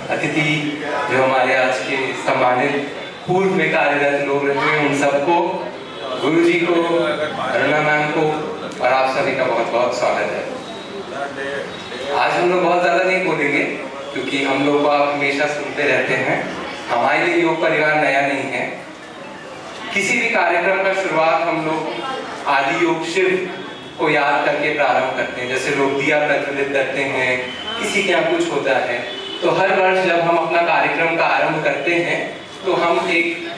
अतिथि, जो हमारे आज के सम्मानित पूर्व में कार्यरत लोग रहे हैं, उन सबको, गुरु जी को, अरुणा मैम को और आप सभी का बहुत बहुत स्वागत है। आज हम लोग बहुत ज़्यादा नहीं बोलेंगे क्योंकि हम लोग को आप हमेशा सुनते रहते हैं। हमारे लिए योग परिवार नया नहीं है। किसी भी कार्यक्रम का शुरुआत हम लोग आदि योग शिव को याद करके प्रारंभ करते हैं। जैसे लोग दिया प्रज्वलित करते हैं, किसी के यहाँ कुछ होता है, तो हर वर्ष जब हम अपना कार्यक्रम का आरंभ करते हैं तो हम एक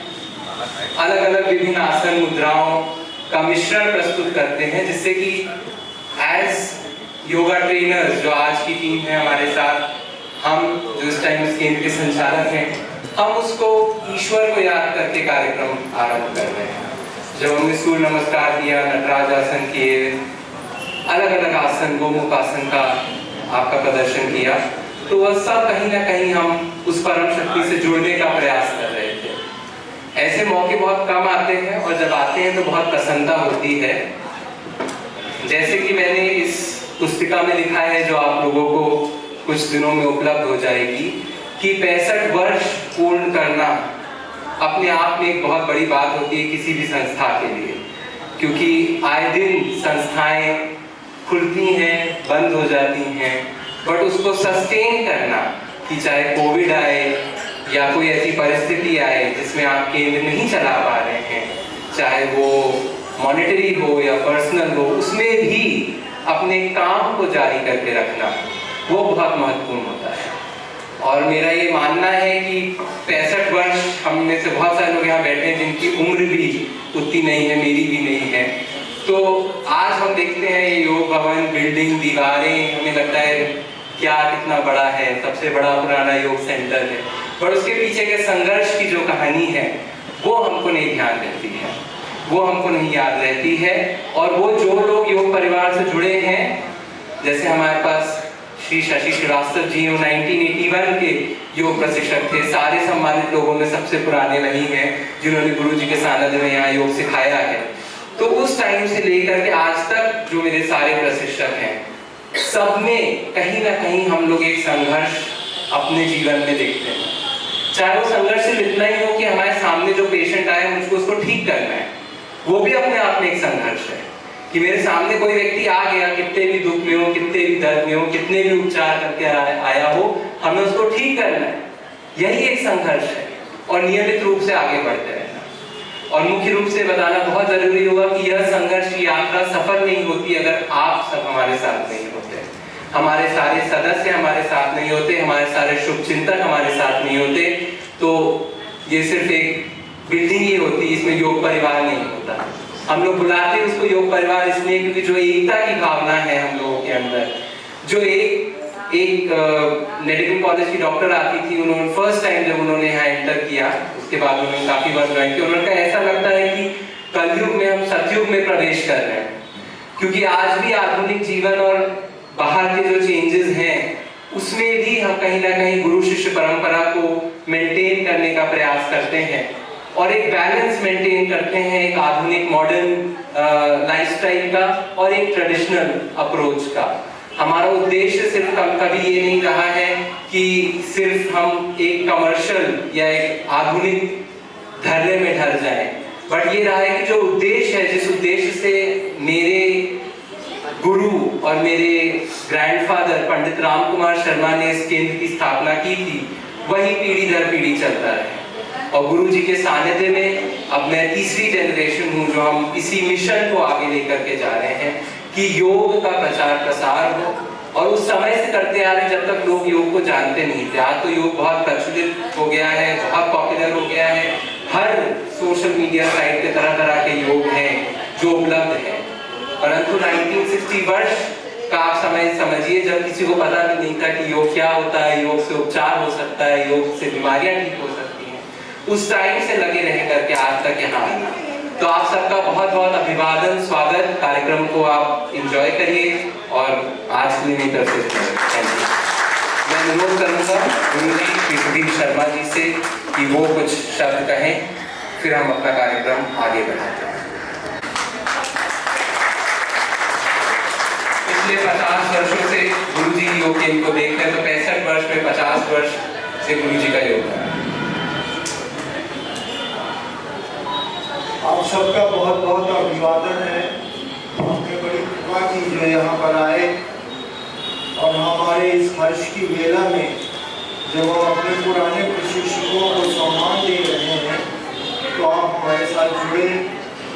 अलग अलग विभिन्न आसन मुद्राओं का मिश्रण प्रस्तुत करते हैं, जिससे कि एज योगा ट्रेनर्स जो आज की टीम है हमारे साथ, हम जो इस टाइम इस केंद्र के संचालक हैं, हम उसको ईश्वर को याद करके कार्यक्रम आरंभ कर रहे हैं। जब हमने सूर्य नमस्कार किया, नटराज आसन किए, अलग अलग आसन, गोमुख आसन का आपका प्रदर्शन किया, तो वह सब कहीं ना कहीं हम उस परम शक्ति से जुड़ने का प्रयास कर रहे थे। ऐसे मौके बहुत कम आते हैं और जब आते हैं तो बहुत प्रसन्नता होती है। जैसे कि मैंने इस पुस्तिका में लिखा है, जो आप लोगों को कुछ दिनों में उपलब्ध हो जाएगी, कि 65 वर्ष पूर्ण करना अपने आप में एक बहुत बड़ी बात होती है किसी भी संस्था के लिए, क्योंकि आए दिन संस्थाएं खुलती हैं, बंद हो जाती हैं, बट उसको सस्टेन करना, कि चाहे कोविड आए या कोई ऐसी परिस्थिति आए जिसमें आप केंद्र नहीं चला पा रहे हैं, चाहे वो मॉनेटरी हो या पर्सनल हो, उसमें भी अपने काम को जारी करके रखना वो बहुत महत्वपूर्ण होता है। और मेरा ये मानना है कि 65 वर्ष, हम में से बहुत सारे लोग यहाँ बैठे हैं जिनकी उम्र भी उतनी नहीं है, मेरी भी नहीं है, तो आज हम देखते हैं ये योग भवन, बिल्डिंग, दीवारें, हमें लगता है क्या कितना बड़ा है, सबसे बड़ा पुराना योग सेंटर है, पर उसके पीछे के संघर्ष की जो कहानी है वो हमको नहीं ध्यान रहती है, वो हमको नहीं याद रहती है। और वो जो लोग योग परिवार से जुड़े हैं, जैसे हमारे पास श्री शशि श्रीवास्तव जी 1981 के योग प्रशिक्षक थे, सारे सम्मानित लोगों में सबसे पुराने वही हैं जिन्होंने गुरु जी के सानिध्य में यहाँ योग सिखाया है। तो उस टाइम से लेकर के आज तक जो मेरे सारे प्रशिक्षक हैं, सब में कहीं ना कहीं हम लोग एक संघर्ष अपने जीवन में देखते हैं। चाहे वो संघर्ष सिर्फ इतना ही हो कि हमारे सामने जो पेशेंट आए मुझको उसको ठीक करना है, वो भी अपने आप में एक संघर्ष है। कि मेरे सामने कोई व्यक्ति आ गया, कितने भी दुख में हो, कितने भी दर्द में हो, कितने भी उपचार करके आया हो, हमें उसको ठीक करना है, यही एक संघर्ष है। और नियमित रूप से आगे बढ़ते रहना। और मुख्य रूप से बताना बहुत जरूरी होगा कि यह संघर्ष की यात्रा सफल नहीं होती अगर आप सब हमारे साथ नहीं होते, हमारे सारे सदस्य हमारे साथ नहीं होते, हमारे सारे शुभचिंतक हमारे साथ नहीं होते, तो ये सिर्फ एक बिल्डिंग ही होती, इसमें योग परिवार नहीं होता। हम लोग बुलाते हैं उसको योग परिवार इसलिए क्योंकि जो एकता की भावना है हम लोगों के अंदर, जो एक मेडिकल कॉलेज की डॉक्टर आती थी, उन्होंने फर्स्ट टाइम जब उन्होंने यहाँ एंटर किया, उसके बाद उन्होंने काफी बार ज्वाइन किया, उन्होंने कहा ऐसा लगता है कि कलयुग में हम सतयुग में प्रवेश कर रहे हैं, क्योंकि आज भी आधुनिक जीवन और बाहर के जो चेंजेस हैं उसमें भी हम कहीं ना कहीं गुरु शिष्य परंपरा को मेंटेन करने का प्रयास करते हैं और एक बैलेंस मेंटेन करते हैं, एक आधुनिक मॉडर्न लाइफस्टाइल का और एक ट्रेडिशनल अप्रोच का। हमारा उद्देश्य सिर्फ कभी ये नहीं रहा है कि सिर्फ हम एक कमर्शियल या एक आधुनिक धर्म में ढल जाएं, बट ये रहा है कि जो उद्देश्य है, जिस उद्देश्य से मेरे गुरु और मेरे ग्रैंडफादर पंडित राम कुमार शर्मा ने इस केंद्र की स्थापना की थी, वही पीढ़ी दर पीढ़ी चलता है। और गुरु जी के सानिध्य में अब मैं तीसरी जनरेशन हूँ जो हम इसी मिशन को आगे लेकर के जा रहे हैं कि योग का प्रचार प्रसार हो। और उस समय से करते आ रहे हैं जब तक लोग योग को जानते नहीं थे। आज तो योग बहुत प्रचलित हो गया है, बहुत पॉपुलर हो गया है, हर सोशल मीडिया साइट पे तरह तरह के योग हैं जो उपलब्ध हैं। परंतु 1960 वर्ष का आप समझिए जब किसी को पता भी नहीं था कि योग क्या होता है, योग से उपचार हो सकता है, योग से बीमारियां ठीक हो सकती हैं, उस टाइम से लगे रह करके आज तक यहाँ आना। तो आप सबका बहुत बहुत अभिवादन, स्वागत। कार्यक्रम को आप एंजॉय करिए और आज के लिए मेरी तरफ से थैंक यू। मैं अनुरोध करूँगा गुरु जी श्री सुधीर शर्मा जी से कि वो कुछ शब्द कहें, फिर हम अपना कार्यक्रम आगे बढ़ाते हैं। पिछले 50 वर्षों से गुरु जी योग केंद्र को देख रहे हैं, तो 65 वर्ष में 50 वर्ष से गुरुजी का योगदान। आप सबका बहुत बहुत अभिवादन है। आपने बड़ी कृपा की जो यहाँ पर आए और हमारे इस हर्ष की वेला में जब हम अपने पुराने प्रशिक्षकों को सम्मान दे रहे हैं तो आप हमारे साथ जुड़े,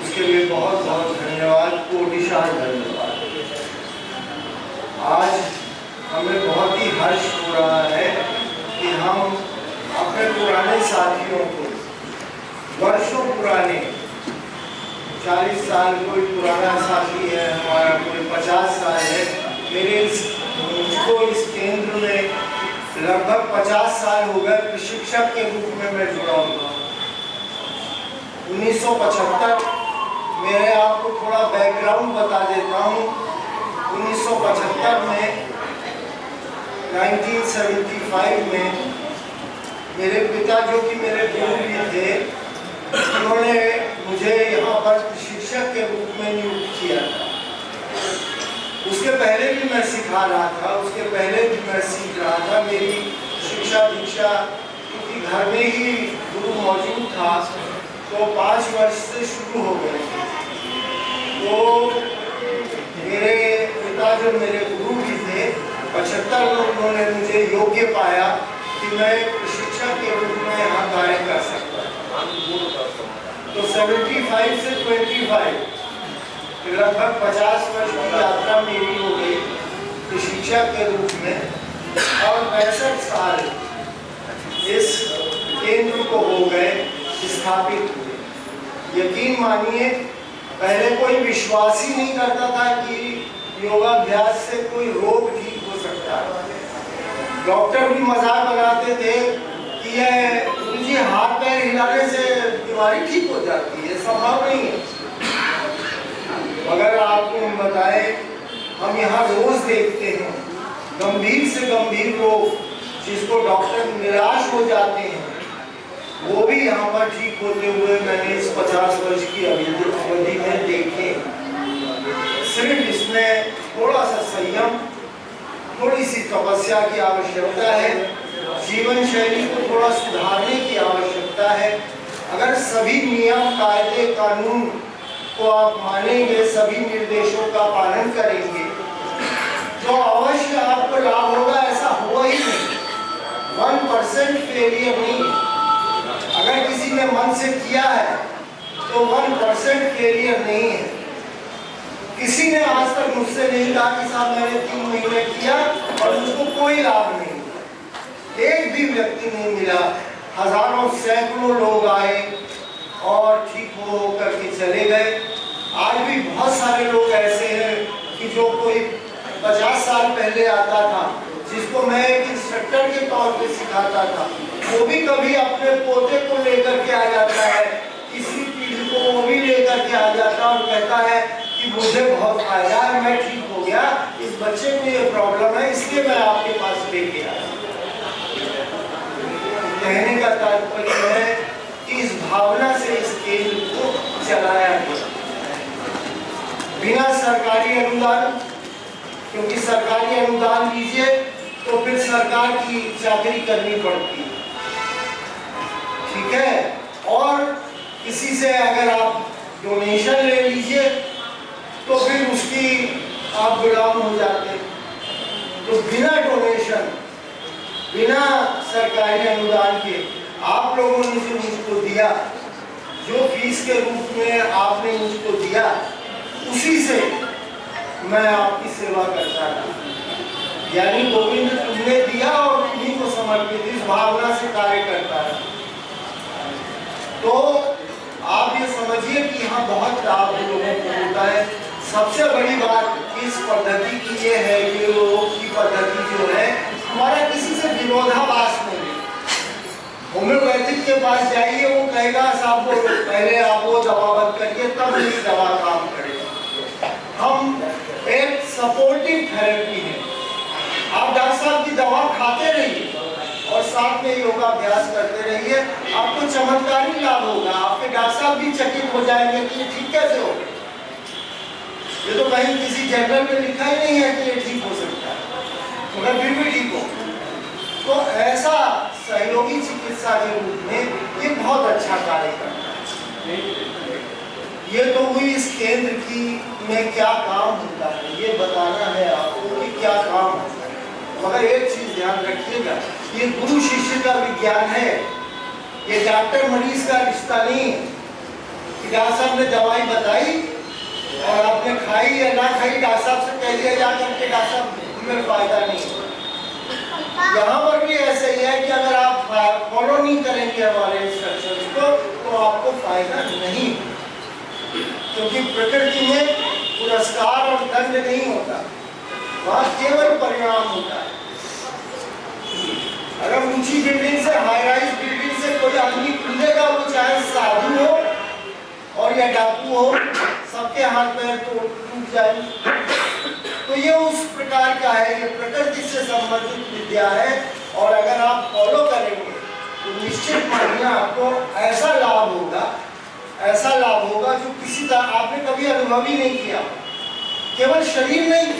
उसके लिए बहुत बहुत धन्यवाद, कोटिशाह धन्यवाद। आज हमें बहुत ही हर्ष हो रहा है कि हम अपने पुराने साथियों को, वर्षों पुराने, 40 साल कोई पुराना साथी है हमारा, कोई 50 साल है, मुझको इस केंद्र में लगभग 50 साल हो गए प्रशिक्षक के रूप में मैं जुड़ा हुआ। 1975, मेरे आपको थोड़ा बैकग्राउंड बता देता हूँ। 1975 में 1975 में मेरे पिता जो कि मेरे गुरु भी थे, उन्होंने मुझे यहाँ पर प्रशिक्षक के रूप में नियुक्त किया था। उसके पहले भी मैं सिखा रहा था, उसके पहले भी मैं सीख रहा था। मेरी शिक्षा दीक्षा क्योंकि घर में ही गुरु मौजूद था तो 5 वर्ष से शुरू हो गए। तो मेरे पिता जो मेरे गुरु भी थे, 75 में उन्होंने मुझे योग्य पाया कि मैं प्रशिक्षक के रूप में यहाँ कार्य कर सकता। तो 75 से 25 लगभग 50 वर्ष की यात्रा मेरी हो गई प्रशिक्षक के रूप में, और 65 साल इस केंद्र को हो गए स्थापित हुए। यकीन मानिए, पहले कोई विश्वास ही नहीं करता था कि योगाभ्यास से कोई रोग ठीक हो सकता है। डॉक्टर भी मजाक बनाते थे कि यह गुरुजी हाथ पैर हिलाने से बीमारी ठीक हो जाती है, संभव नहीं है। मगर आपको हम बताए, हम यहाँ रोज देखते हैं गंभीर से गंभीर लोग जिसको डॉक्टर निराश हो जाते हैं, वो भी यहाँ पर ठीक होते हुए मैंने इस 50 वर्ष की अवधि में देखे। सिर्फ इसमें थोड़ा सा संयम, थोड़ी सी तपस्या की आवश्यकता है, जीवन शैली को थोड़ा सुधारने की आवश्यकता है। अगर सभी नियम, कायदे, कानून को आप मानेंगे, सभी निर्देशों का पालन करेंगे तो अवश्य आपको लाभ होगा। ऐसा हुआ ही नहीं, 1% फेलियर नहीं। अगर किसी ने मन से किया है तो 1% फेलियर नहीं है। किसी ने आज तक मुझसे नहीं कहा कि साहब मैंने 3 महीने किया और मुझको कोई लाभ नहीं मिला। एक भी व्यक्ति नहीं मिला। हजारों सैकड़ों लोग आए और ठीक हो करके चले गए। आज भी बहुत सारे लोग ऐसे हैं कि जो कोई 50 साल पहले आता था, जिसको मैं एक इंस्ट्रक्टर के तौर पे सिखाता था, वो भी कभी अपने पोते को लेकर के आ जाता है, किसी पीढ़ी को वो भी लेकर के आ जाता है और कहता है कि मुझे बहुत फायदा है, मैं ठीक हो गया, इस बच्चे को ये प्रॉब्लम है इसलिए मैं आपके पास लेके आया। कहने का तात्पर्य है कि इस भावना से इस केंद्र को चलाया गया बिना सरकारी अनुदान, क्योंकि सरकारी अनुदान लीजिए तो फिर सरकार की चाकरी करनी पड़ती है, ठीक है। और किसी से अगर आप डोनेशन ले लीजिए तो फिर उसकी आप गुलाम हो जाते हैं। तो बिना डोनेशन, बिना सरकारी अनुदान के आप लोगों ने जो मुझको दिया, जो फीस के रूप में आपने मुझको दिया, उसी से मैं आपकी सेवा करता रहा। यानी गोविंद तुमने दिया और तुम्हीं को समर्पित, इस भावना से कार्य करता है। तो आप ये समझिए कि यहाँ बहुत लाभ लोगों को होता है। सबसे बड़ी बात इस पद्धति की ये है कि योग की पद्धति जो है हमारा किसी से विरोधाभास नहीं है। होम्योपैथिक के पास जाइए, वो कहेगा साहब वो पहले आप वो दवा बंद करिए तब ये दवा काम करेगा। हम एक सपोर्टिव थेरेपी है। आप डॉक्टर साहब की दवा खाते रहिए और साथ में योगाभ्यास करते रहिए, आपको चमत्कारी लाभ होगा। आपके डॉक्टर साहब भी चकित हो जाएंगे कि ये ठीक कैसे हो। ये तो कहीं किसी जर्नल में लिखा ही नहीं है कि ये ठीक हो सकता है, मगर फिर भी ठीक हो। तो ऐसा चिकित्सा के रूप में ये बहुत अच्छा कार्य करता है। ये तो हुई इस केंद्र की में क्या काम होता है, ये बताना है आपको कि क्या काम होता है। मगर एक चीज ध्यान रखिएगा, ये गुरु शिष्य का विज्ञान है, ये डॉक्टर मरीज का रिश्ता नहीं है कि डॉक्टर साहब ने दवाई बताई और आपने खाई या ना खाई, डॉक्टर साहब से कह दिया जाकर के डॉक्टर साहब में फायदा नहीं। यहाँ पर भी ऐसे ही है कि अगर आप फॉलो नहीं करेंगे हमारे इंस्ट्रक्शंस को तो आपको फायदा नहीं, क्योंकि प्रकृति में पुरस्कार और दंड नहीं होता, वहाँ केवल परिणाम होता है। अगर ऊंची बिल्डिंग से, हाई राइज बिल्डिंग से कोई आदमी कूदेगा, वो चाहे साधु हो और या डाकू हो, सबके हाथ पैर टूट जाए। तो ये उस प्रकार का है, ये प्रकृति से संबंधित विद्या है, और अगर आप फॉलो करेंगे तो निश्चित मानिए आपको ऐसा लाभ होगा, ऐसा लाभ होगा जो किसी तरह आपने कभी अनुभव ही नहीं किया। केवल शरीर नहीं,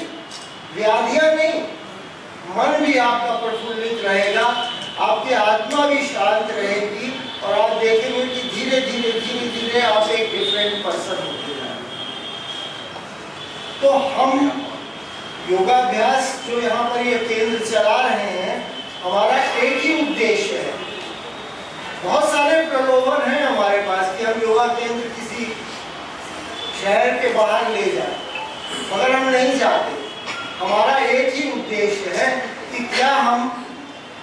व्याधियां नहीं, मन भी आपका प्रफुल्लित रहेगा, आपकी आत्मा भी शांत रहेगी, और आप देखेंगे कि धीरे धीरे धीरे धीरे आप एक डिफरेंट पर्सन होते जाएंगे। तो हम योगाभ्यास जो यहाँ पर ये केंद्र चला रहे हैं, हमारा एक ही उद्देश्य है। बहुत सारे प्रलोभन हैं हमारे पास कि हम योगा केंद्र किसी शहर के बाहर ले जाएं, मगर हम नहीं चाहते। हमारा एक ही उद्देश्य है कि क्या हम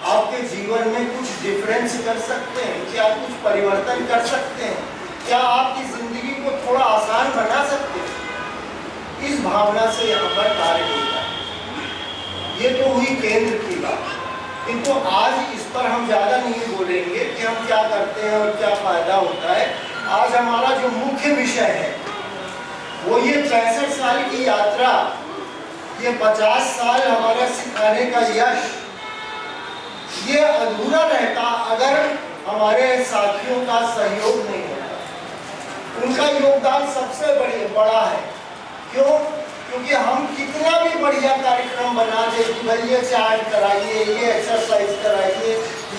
आपके जीवन में कुछ डिफरेंस कर सकते हैं, क्या कुछ परिवर्तन कर सकते हैं, क्या आपकी जिंदगी को थोड़ा आसान बना सकते हैं। इस भावना से यहाँ पर कार्य होता है। ये तो हुई केंद्र की बात, किंतु आज इस पर हम ज़्यादा नहीं बोलेंगे कि हम क्या करते हैं और क्या फायदा होता है। आज हमारा जो मुख्य विषय है वो ये 65 साल की यात्रा, ये 50 साल हमारा सिखाने का यश, ये अधूरा रहता अगर हमारे साथियों का सहयोग नहीं होता। उनका योगदान सबसे बड़ा है। क्यों? क्योंकि हम कितना भी बढ़िया कार्यक्रम बना दे कि भाई ये चार्ट कराइए, ये एक्सरसाइज कराइए,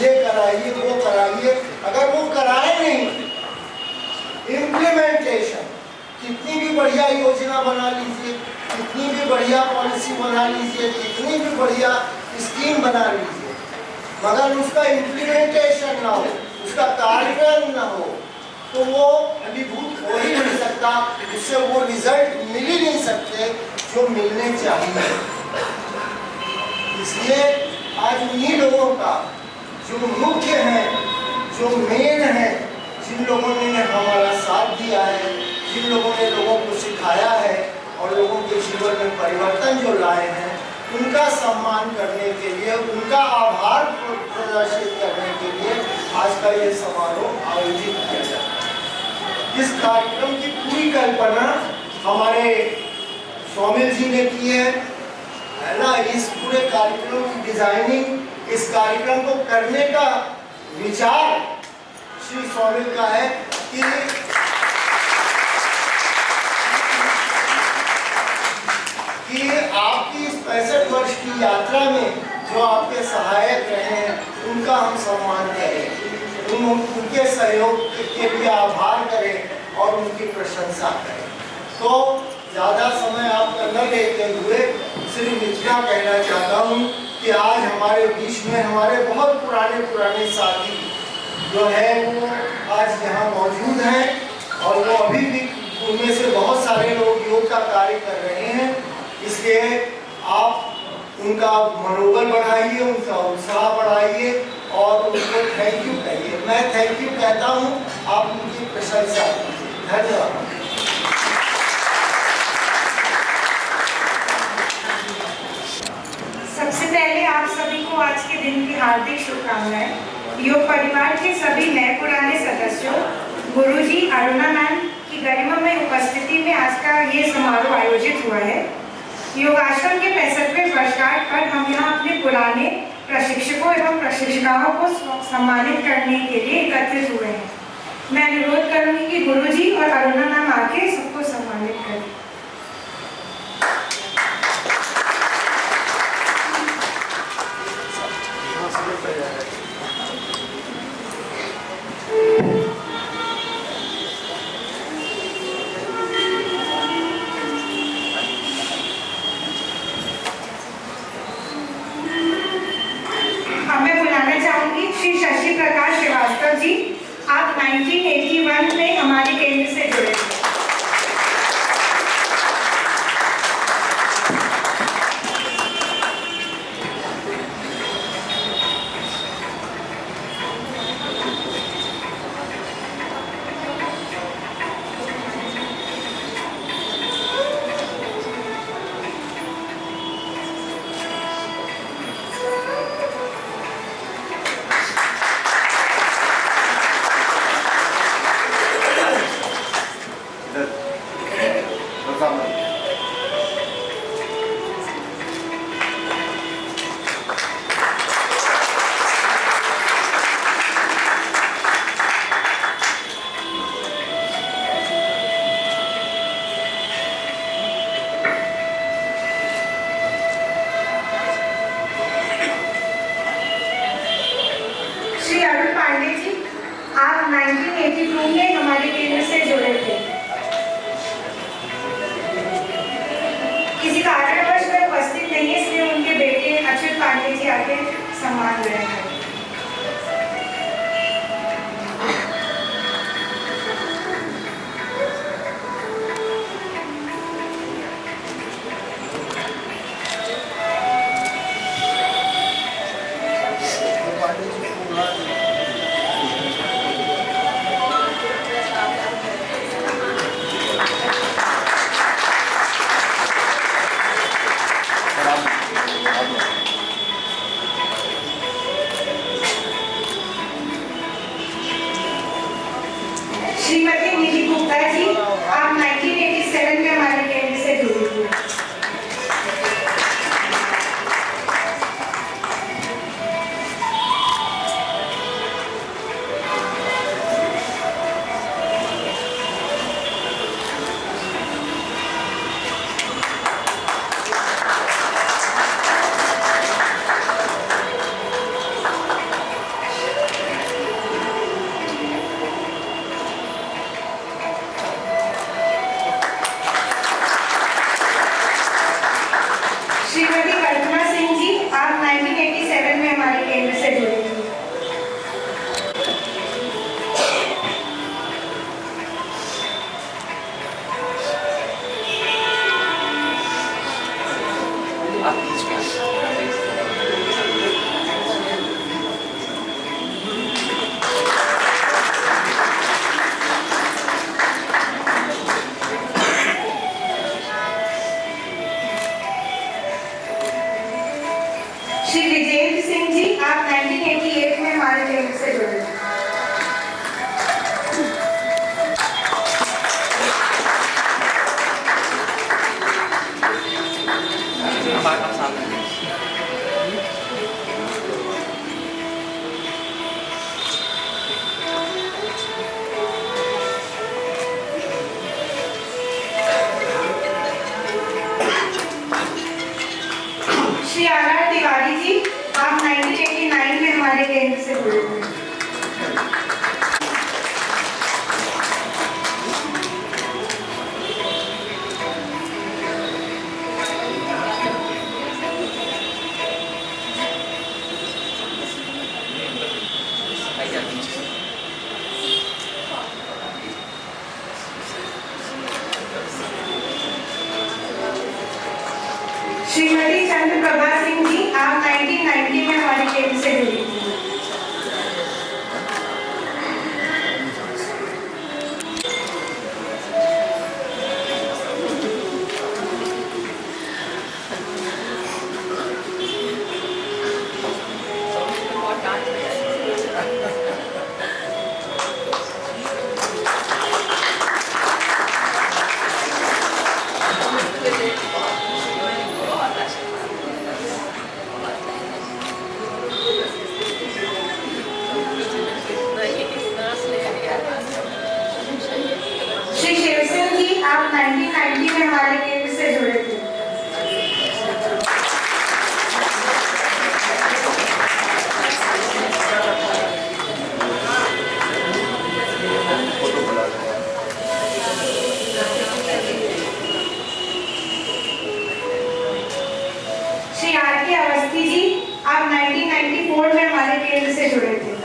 ये कराइए, वो कराइए, अगर वो कराए नहीं, इम्प्लीमेंटेशन, कितनी भी बढ़िया योजना बना लीजिए, कितनी भी बढ़िया पॉलिसी बना लीजिए, कितनी भी बढ़िया स्कीम बना लीजिए, मगर उसका इम्प्लीमेंटेशन ना हो, उसका कार्यान्वयन ना हो, तो वो अभिभूत हो ही नहीं सकता, उससे वो रिजल्ट मिल ही नहीं सकते जो मिलने चाहिए। इसलिए आज उन्हीं लोगों का जो मुख्य है, जो मेन है, जिन लोगों ने हमारा साथ दिया है, जिन लोगों ने लोगों को सिखाया है और लोगों के जीवन में परिवर्तन जो लाए हैं, उनका सम्मान करने के लिए, उनका आभार प्रदर्शित करने के लिए आज का ये समारोह आयोजित किया जाता है। इस कार्यक्रम की पूरी कल्पना हमारे स्वामी जी ने की है ना। इस पूरे कार्यक्रम की डिजाइनिंग, इस कार्यक्रम को करने का विचार श्री स्वामी का है कि आपकी इस 65 वर्ष की यात्रा में जो आपके सहायक रहे हैं, उनका हम सम्मान करें, उनके सहयोग के लिए आभार करें और उनकी प्रशंसा करें। तो ज़्यादा समय आपका न लेते हुए सिर्फ इतना कहना चाहता हूँ कि आज हमारे बीच में हमारे बहुत पुराने साथी जो है वो आज यहाँ मौजूद हैं, और वो अभी भी उनमें से बहुत सारे लोग योग का कार्य कर रहे हैं। इसलिए आप उनका मनोबल बढ़ाइए, उनका उत्साह बढ़ाइए और उनको थैंक यू कहिए। मैं थैंक यू कहता हूँ, आप उनकी प्रशंसा कीजिए। धन्यवाद। सबसे पहले आप सभी को आज के दिन की हार्दिक शुभकामनाएं। योग परिवार के सभी नए पुराने सदस्यों, गुरुजी, अरुणा मैम की गरिमामय उपस्थिति में आज का ये समारोह आयोजित हुआ है। योगाश्रम के 65वें वर्षगांठ पर हम यहाँ अपने पुराने प्रशिक्षकों एवं प्रशिक्षिकाओं को सम्मानित करने के लिए एकत्रित हुए हैं। मैं अनुरोध करूंगी कि गुरुजी और अरुणा मैम आके सबको सम्मानित करें। श्री अरुण पांडे जी, आप 1982 में हमारे केंद्र से जुड़े थे। किसी कारणवश वे उपस्थित नहीं है, इसलिए उनके बेटे अच्युत पांडे जी आके सम्मान ग्रहण करें। श्रीमती निधि गुप्ता जी, आप 1987 में हमारे केंद्र से जुड़ी हुई। श्रीमती कल्पना सिंह जी, आप 1987 में हमारे केंद्र से जुड़े थे। श्री विजेंद्र सिंह जी, आप 1988 में हमारे केंद्र से जुड़े थे। श्री आर तिवारी जी, आप 1989 में हमारे केंद्र से जुड़े हुए हैं। श्रीमती चंद्र प्रभा सिंह जी, आप 1990 में हमारे केंद्र से जुड़ी हुई हैं। श्री शिवसेन जी, आप 1990 में हमारे केंद्र से जुड़े थे। श्री आर के अवस्थी जी, आप 1994 में हमारे केंद्र से जुड़े थे।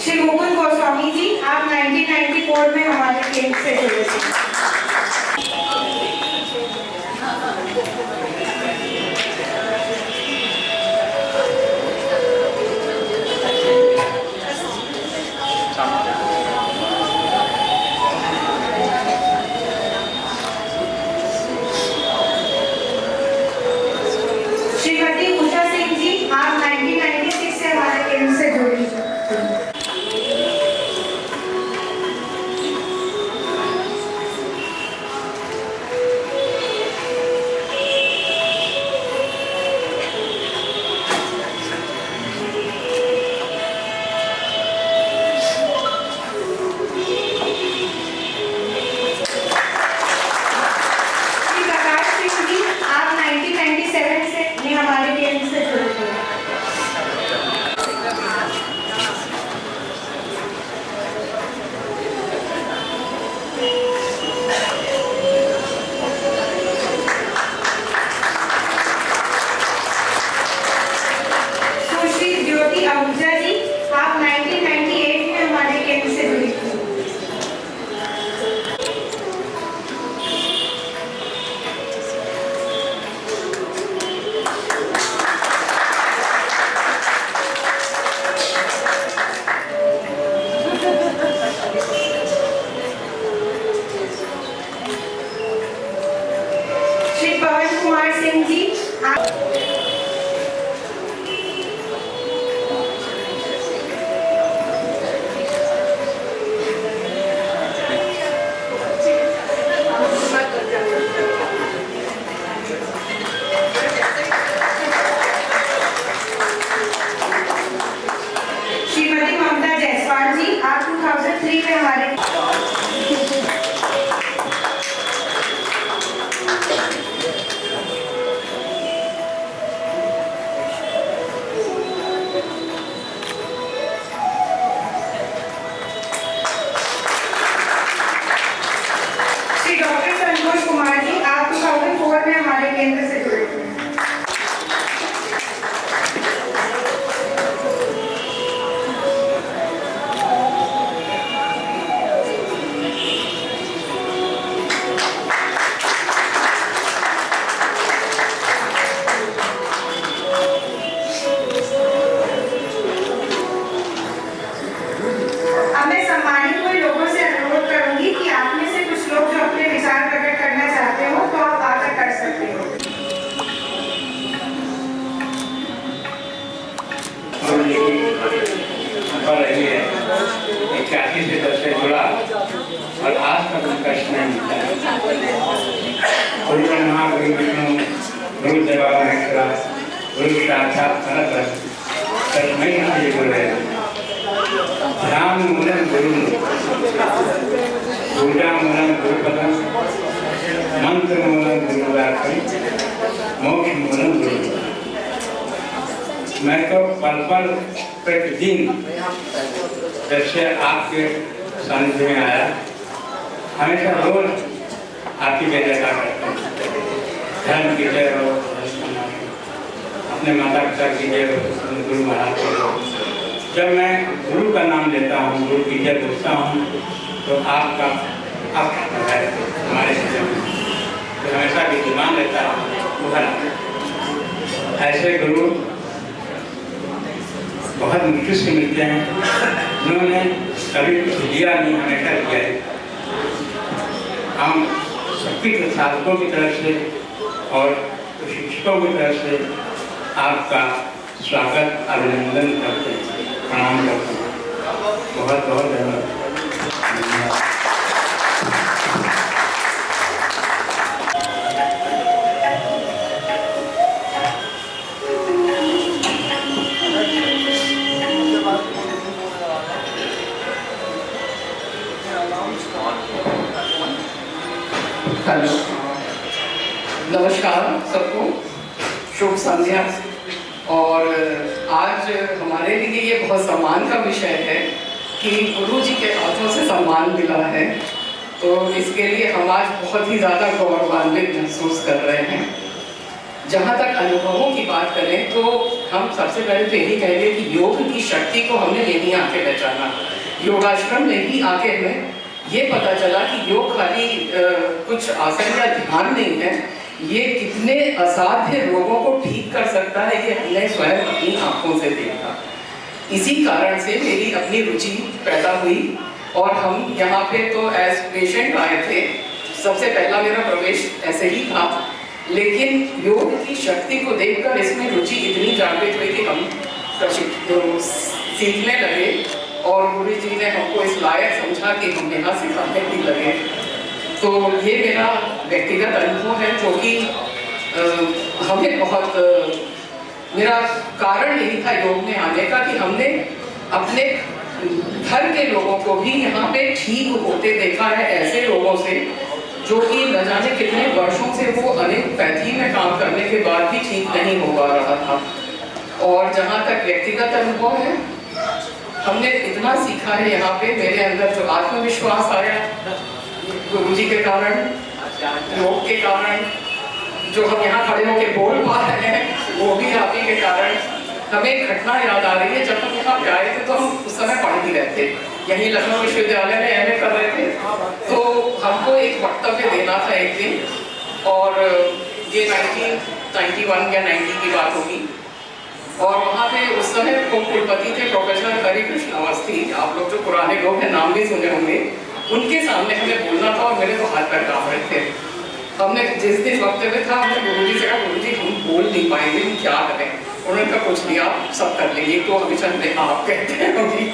श्री मुकुंद गोस्वामी जी, आप 1994 में हमारे केंद्र से जुड़े थे। श्रीमती उषा सिंह जी, आप 1996 से हमारे केंद्र से जुड़ी हैं। में हमारे श्री डॉक्टर संतोष कुमार जी, आप 2004 में हमारे केंद्र से जुड़े थे। अब मैं सम्मानित हुए लोगों से अनुरोध करूंगी कि आप में से कुछ लोग जो अपने विचार प्रकट करना चाहते हो तो आप आकर कर सकते हो। से तब से जुड़ा और आज तक उनका कष्ट नहीं मिलता। गुरु महागुरु विष्णु गुरु देवानेश्वरा गुरु साक्षात परब्रह्म तस्मै श्री गुरवे ध्यान मूलम गुरु पूजा मूलम गुरुपदम मंत्र मूलम गुरुवाक्यम मोक्ष मूलम गुरु। मैं तो पल पल प्रतिदिन जब से आपके सानिध्य में आया हमेशा रोज आपकी जय जयकार करता हूँ। धर्म की जय हो, अपने माता पिता की जय हो, गुरु महाराज की हो। जब मैं गुरु का नाम लेता हूँ, गुरु की जय बोलता हूँ तो आपका अब है हमारे जीवन में तो हमेशा विद्यमान रहता है उभर। ऐसे गुरु बहुत मुश्किल से मिलते हैं जिन्होंने कभी कुछ लिया नहीं, हमेशा लिया है। हम सभी साधकों की तरफ से और शिक्षकों की तरफ से आपका स्वागत अभिनंदन करते हैं, प्रणाम करते हैं। बहुत बहुत धन्यवाद। हेलो, नमस्कार सबको, शुभ संध्या। और आज हमारे लिए ये बहुत सम्मान का विषय है कि गुरु जी के हाथों से सम्मान मिला है, तो इसके लिए हम आज बहुत ही ज़्यादा गौरवान्वित महसूस कर रहे हैं। जहाँ तक अनुभवों की बात करें तो हम सबसे पहले तो यही कहेंगे कि योग की शक्ति को हमने यही आके पहचाना। योगाश्रम में ही आके हमें ये पता चला कि योग खाली कुछ आसन या ध्यान नहीं है, ये कितने असाध्य रोगों को ठीक कर सकता है, ये हमने स्वयं अपनी आंखों से देखा। इसी कारण से मेरी अपनी रुचि पैदा हुई और हम यहाँ पे तो एज पेशेंट आए थे। सबसे पहला मेरा प्रवेश ऐसे ही था, लेकिन योग की शक्ति को देखकर इसमें रुचि इतनी जागृत हुई कि हम सीखने लगे और गुरु जी ने हमको इस लायक समझा कि हम यहाँ सिखाने भी लगे। तो ये मेरा व्यक्तिगत अनुभव है जो कि हमें बहुत मेरा कारण यही था योग में आने का कि हमने अपने घर के लोगों को भी यहाँ पे ठीक होते देखा है, ऐसे लोगों से जो कि न जाने कितने वर्षों से वो एलोपैथी में काम करने के बाद भी ठीक नहीं हो पा रहा था। और जहाँ तक व्यक्तिगत अनुभव है, हमने इतना सीखा है यहाँ पे, मेरे अंदर जो आत्मविश्वास आया गुरु जी के कारण, योग के कारण, जो हम यहाँ खड़े होकर बोल पा रहे हैं वो भी आप ही के कारण। हमें एक घटना याद आ रही है, जब हम यहाँ पे आए थे तो हम उस समय पढ़ ही रहे थे, यहीं लखनऊ विश्वविद्यालय में एमए कर रहे थे। तो हमको एक वक्तव्य देना था एक दिन, और ये 1991 या 90 की बात होगी। और वहाँ पे उस समय कुलपति थे प्रोफेसर हरिकृष्ण अवस्थी, आप लोग जो पुराने लोग हैं नाम भी सुने होंगे। उनके सामने हमें बोलना था और मेरे तो हाथ पैर कांप रहे थे। हमने जिस दिन वक्तव्य था हमने गुरुजी से कहा, गुरुजी हम बोल नहीं पाएंगे, हम क्या करें? उन्होंने कहा कुछ नहीं, आप सब कर लेंगे। तो हमेशा आप कहते हैं अभी।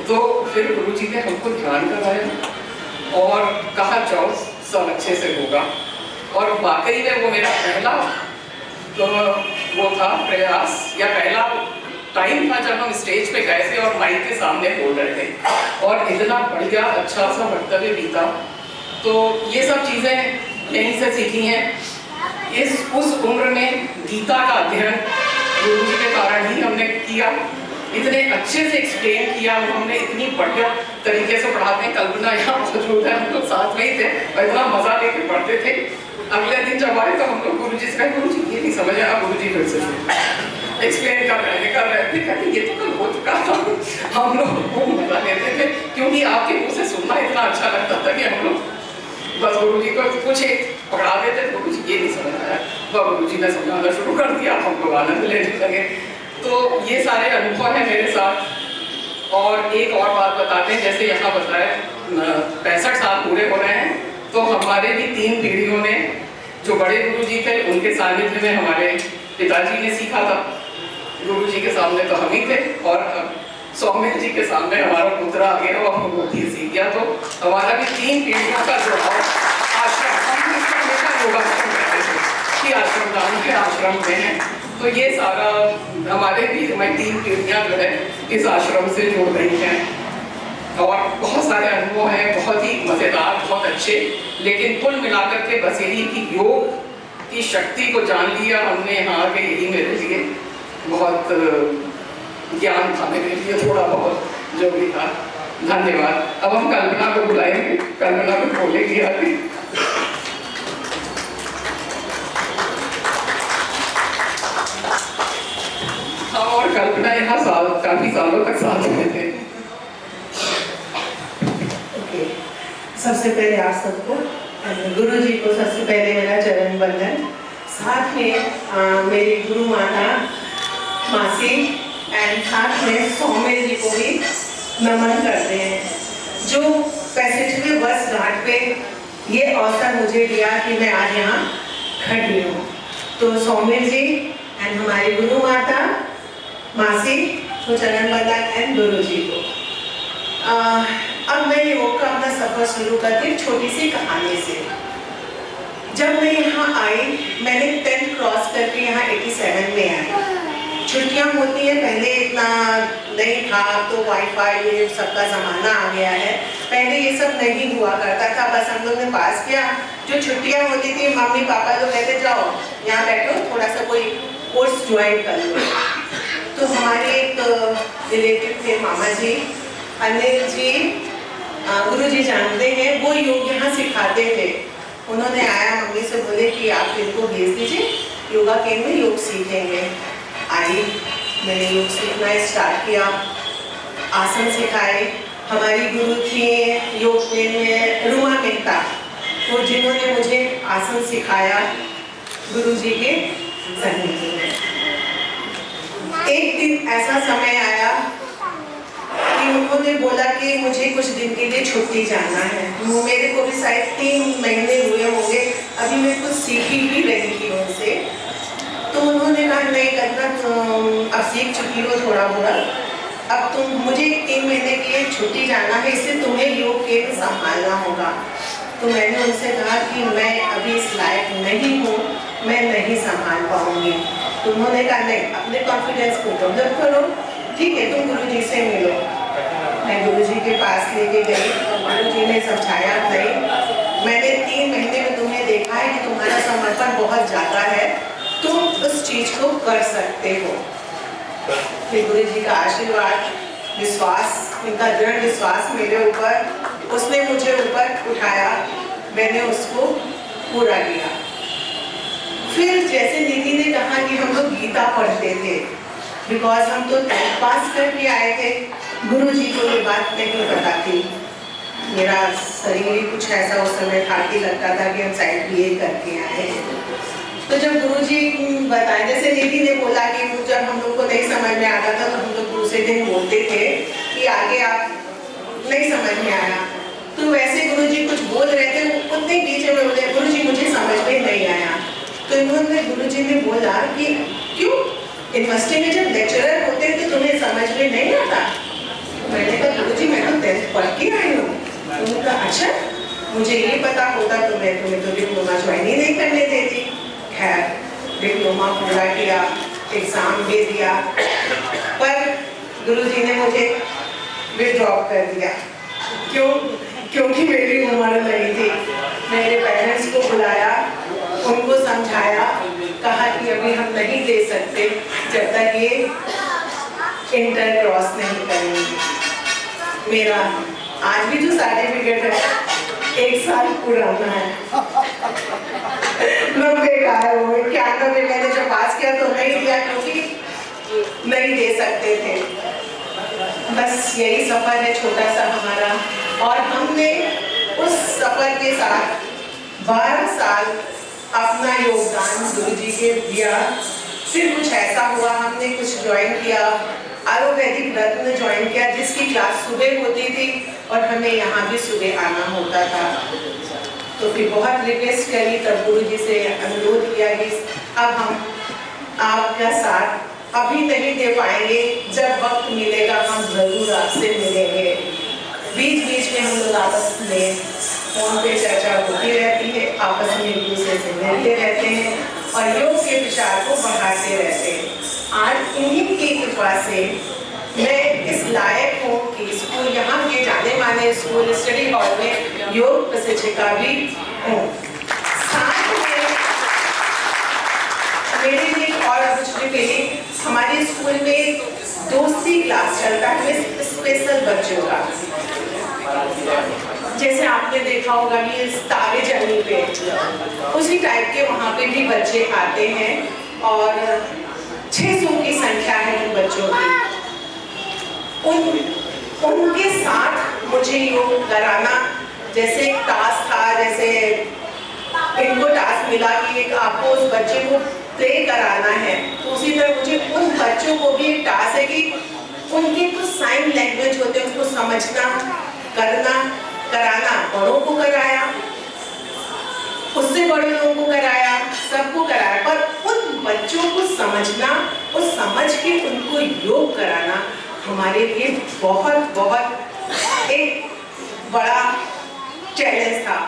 तो फिर गुरुजी ने हमको ध्यान कराया और कहा जाओ सब अच्छे से होगा। और वाकई में वो मेरा पहला तो वो था प्रयास या पहला टाइम था जब हम स्टेज पे गए थे और माइक के सामने बोल रहे थे, और इतना बढ़िया अच्छा सा वक्तव्य बीता। तो ये सब चीज़ें यहीं से सीखी हैं। उस उम्र में गीता का अध्ययन गुरु जी के कारण ही हमने किया। इतने अच्छे से एक्सप्लेन किया हमने, इतनी बढ़िया तरीके से पढ़ाते हैं। कल्पना यहाँ मौजूद है, हम लोग साथ में ही थे और इतना मजा लेके पढ़ते थे। अगले दिन जब आए तो हम लोग गुरु जी से कहे, गुरु जी ये नहीं समझ आया, गुरु जी फिर से एक्सप्लेन कर रहे थे। कहते ये तो कल हो चुका था। हम लोग खूब मजा लेते थे क्योंकि आपके मुँह से सुनना इतना अच्छा लगता था कि हम लोग बस गुरु जी को कुछ एक पकड़ा देते, गुरु जी ये नहीं समझ आया, वह गुरु जी ने समझाना शुरू कर दिया, हम लोग आनंद लेने लगे। तो ये सारे अनुभव हैं मेरे साथ। और एक और बात बताते हैं, जैसे यहाँ बताया 65 साल पूरे हो रहे हैं, तो हमारे भी 3 पीढ़ियों ने, जो बड़े गुरु जी थे उनके सानिध्य में हमारे पिताजी ने सीखा था, गुरु जी के सामने तो हम ही थे, और सौम्य जी के सामने हमारा पुत्र आ गया और हम वो भी सीख गया। तो हमारा भी 3 पीढ़ियों का जुड़ाव आश्रम, हम हमेशा योगाश्रम कहते थे कि आश्रम दान के आश्रम में है। तो ये सारा हमारे भी, हमारी 3 पीढ़ियाँ जो है इस आश्रम से जुड़ रही हैं। और बहुत सारे अनुभव हैं, बहुत ही मज़ेदार, बहुत अच्छे। लेकिन कुल मिलाकर के बस यही कि योग की शक्ति को जान लिया हमने यहाँ आके, यही मेरे लिए बहुत ज्ञान था, मेरे लिए थोड़ा बहुत जो भी था। धन्यवाद। अब हम कल्पना को बुलाएंगे, कल्पना को बोलेगी आगे। हम और कल्पना यहाँ काफी सालों तक साथ में थे। सबसे पहले आप सबको, गुरु जी को सबसे पहले मेरा चरण वंदन, साथ में मेरी गुरु माता मासी एंड साथ में सौम्य जी को भी नमन करते हैं, जो 65वें वर्षगांठ पे ये अवसर मुझे दिया कि मैं आज यहाँ खड़ी हूँ। तो सौम्य जी एंड हमारी गुरु माता मासी को चरण वंदन एंड गुरु जी को। अब मैं योग का अपना सफर शुरू करती हूँ छोटी सी कहानी से। जब मैं यहाँ आई, मैंने 10th क्रॉस करके यहाँ 87 में आई। छुट्टियाँ होती हैं, पहले इतना नहीं था, तो वाईफाई ये सबका ज़माना आ गया है। पहले ये सब नहीं हुआ करता था, बस हम लोग ने पास किया। जो छुट्टियाँ होती थी, मम्मी पापा लोग कहते जाओ यहाँ बैठो, थोड़ा सा कोई कोर्स ज्वाइन कर लो। तो हमारे एक रिलेटिव थे मामा जी, अनिल जी, गुरु जी जानते हैं, वो योग यहाँ सिखाते थे। उन्होंने आया, मम्मी से बोले कि आप इनको भेज दीजिए, योगा केंद्र में योग सीखेंगे। आई, मैंने योग सीखना स्टार्ट किया, आसन सिखाए। हमारी गुरु थी योग में रुमा मेहता, वो जिन्होंने मुझे आसन सिखाया गुरु जी के सानिध्य में। एक दिन ऐसा समय आया कि उन्होंने बोला कि मुझे कुछ दिन के लिए छुट्टी जाना है। मेरे को भी शायद 3 महीने हुए होंगे, अभी मैं कुछ सीखी ही रही थी उनसे। तो उन्होंने कहा नहीं करना, अब सीख चुकी हो थोड़ा बहुत, अब तुम मुझे 3 महीने की छुट्टी जाना है, इसलिए तुम्हें योग केंद्र संभालना होगा। तो मैंने उनसे कहा कि मैं अभी इस लायक नहीं हूँ, मैं नहीं संभाल पाऊँगी। तो उन्होंने कहा नहीं, अपने कॉन्फिडेंस को डेवलप करो, ठीक है, तुम गुरु जी से मिलो। मैं गुरु जी के पास लेके गई, गुरु जी ने समझाया नहीं, मैंने 3 महीने में तुम्हें देखा है कि तुम्हारा समर्पण बहुत ज़्यादा है, तुम उस चीज़ को कर सकते हो। फिर गुरु जी का आशीर्वाद, विश्वास, उनका दृढ़ विश्वास मेरे ऊपर, उसने मुझे ऊपर उठाया, मैंने उसको पूरा किया। फिर जैसे निधि ने कहा कि हम लोग गीता पढ़ते थे, बिकॉज हम तो 10th पास करके आए थे, गुरु जी को ये बात नहीं पता थी। मेरा शरीर कुछ ऐसा उस समय था कि लगता था कि हम साइड BA करके आए हैं। तो जब गुरु जी बताए, जैसे निधि ने बोला कि जब हम लोग को नहीं समझ में आता था तो हम लोग दूसरे दिन बोलते थे कि आगे आप नहीं समझ में आया, तो वैसे गुरु जी कुछ बोल रहे थे, उतने बीच में बोले गुरु जी मुझे समझ में नहीं आया। तो इन्होंने गुरु जी ने बोला कि क्यों यूनिवर्सिटी में जब लेक्चरर होते हैं तो तुम्हें समझ में नहीं आता? मैंने कहा गुरु जी मैं तो 10th पढ़ के आई हूँ। उन्होंने कहा अच्छा, मुझे ये पता होता तो मैं तुम्हें तो डिप्लोमा ज्वाइन ही नहीं करने देती। खैर डिप्लोमा पूरा किया, एग्ज़ाम दे दिया, पर गुरुजी ने मुझे विड्रॉ कर दिया। क्योंकि मेरी उम्र नहीं थी। मेरे पेरेंट्स को बुलाया, उनको समझाया, कहा कि अभी हम नहीं दे सकते जब तक ये इंटर क्रॉस नहीं करेंगे। मेरा आज भी जो सर्टिफिकेट है 1 साल पुराना है। 90 का है वो, 91 मैंने जब पास किया तो नहीं दिया क्योंकि नहीं दे सकते थे। बस यही सफर है छोटा सा हमारा, और हमने उस सफर के साथ 12 साल अपना योगदान गुरुजी के दिया। फिर कुछ ऐसा हुआ, हमने कुछ ज्वाइन किया, आयुर्वेदिक रत्न ज्वाइन किया, जिसकी क्लास सुबह होती थी और हमें यहाँ भी सुबह आना होता था। तो फिर बहुत रिक्वेस्ट करी, तब गुरुजी से अनुरोध किया कि अब हम आपका साथ अभी नहीं दे पाएंगे, जब वक्त मिलेगा हम जरूर आपसे मिलेंगे। बीच बीच में हम लोग आपस में फोन पे चर्चा होती रहती है, आपस में एक दूसरे से मिलते रहते हैं और योग के विचार को बढ़ाते रहते हैं। आज इन्हीं की कृपा से मैं इस लायक हूँ कि स्कूल, यहाँ के जाने माने स्कूल स्टडी हॉल में योग प्रशिक्षिका भी हूँ। साथ में मेरे लिए और कुछ भी पहले हमारे स्कूल में दोस्ती क्लास चलता है स्पेशल बच्चों का। जैसे आपने देखा होगा कि तारे जमी पे उसी टाइप के वहाँ पे भी बच्चे आते हैं और 600 की संख्या है उन बच्चों की। उनके साथ मुझे योग कराना, जैसे एक टास्क था, जैसे इनको टास्क मिला कि एक आपको उस बच्चे को प्ले कराना है, तो उसी तरह मुझे उन बच्चों को भी एक टास्क है कि उनके कुछ साइन लैंग्वेज होते हैं उसको समझना, करना, कराना। बड़ों को कराया, उससे बड़े लोगों को कराया, सबको कराया, पर उन बच्चों को समझना और समझ के उनको योग कराना हमारे लिए बहुत बहुत एक बड़ा चैलेंज था।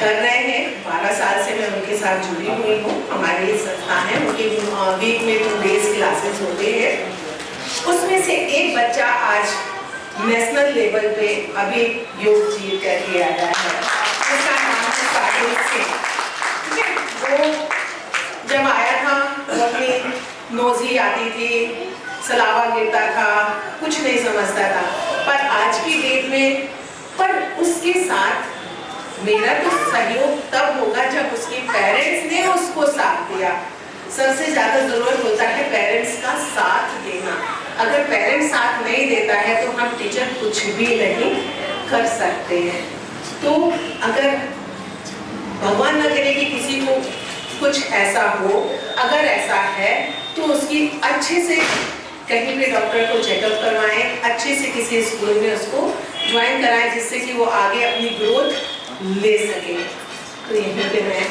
कर रहे हैं, 12 साल से मैं उनके साथ जुड़ी हुई हूँ। हमारी संस्था है, उनके वीक में 2 डेज क्लासेस होते हैं। उसमें से एक बच्चा आज नेशनल लेवल पे अभी योग जीत करके आया है, उसका नाम है साकेत सिंह। वो जब आया था वो अपनी नोजी आती थी, सलावा गिरता था, कुछ नहीं समझता था, पर आज की डेट में पर उसके साथ मेरा तो सहयोग तब होगा जब उसके पेरेंट्स ने उसको साथ दिया। सबसे ज्यादा जरूरत होता है पेरेंट्स का साथ देना। अगर पेरेंट्स साथ नहीं देता है तो हम टीचर कुछ भी नहीं कर सकते हैं। तो अगर भगवान न करे कि किसी को कुछ ऐसा हो, अगर ऐसा है तो उसकी अच्छे से कहीं पे डॉक्टर को चेकअप करवाएं, अच्छे से किसी स्कूल में उसको ज्वाइन कराएं, जिससे कि वो आगे अपनी ग्रोथ ले सके। तो यहीं पे मैं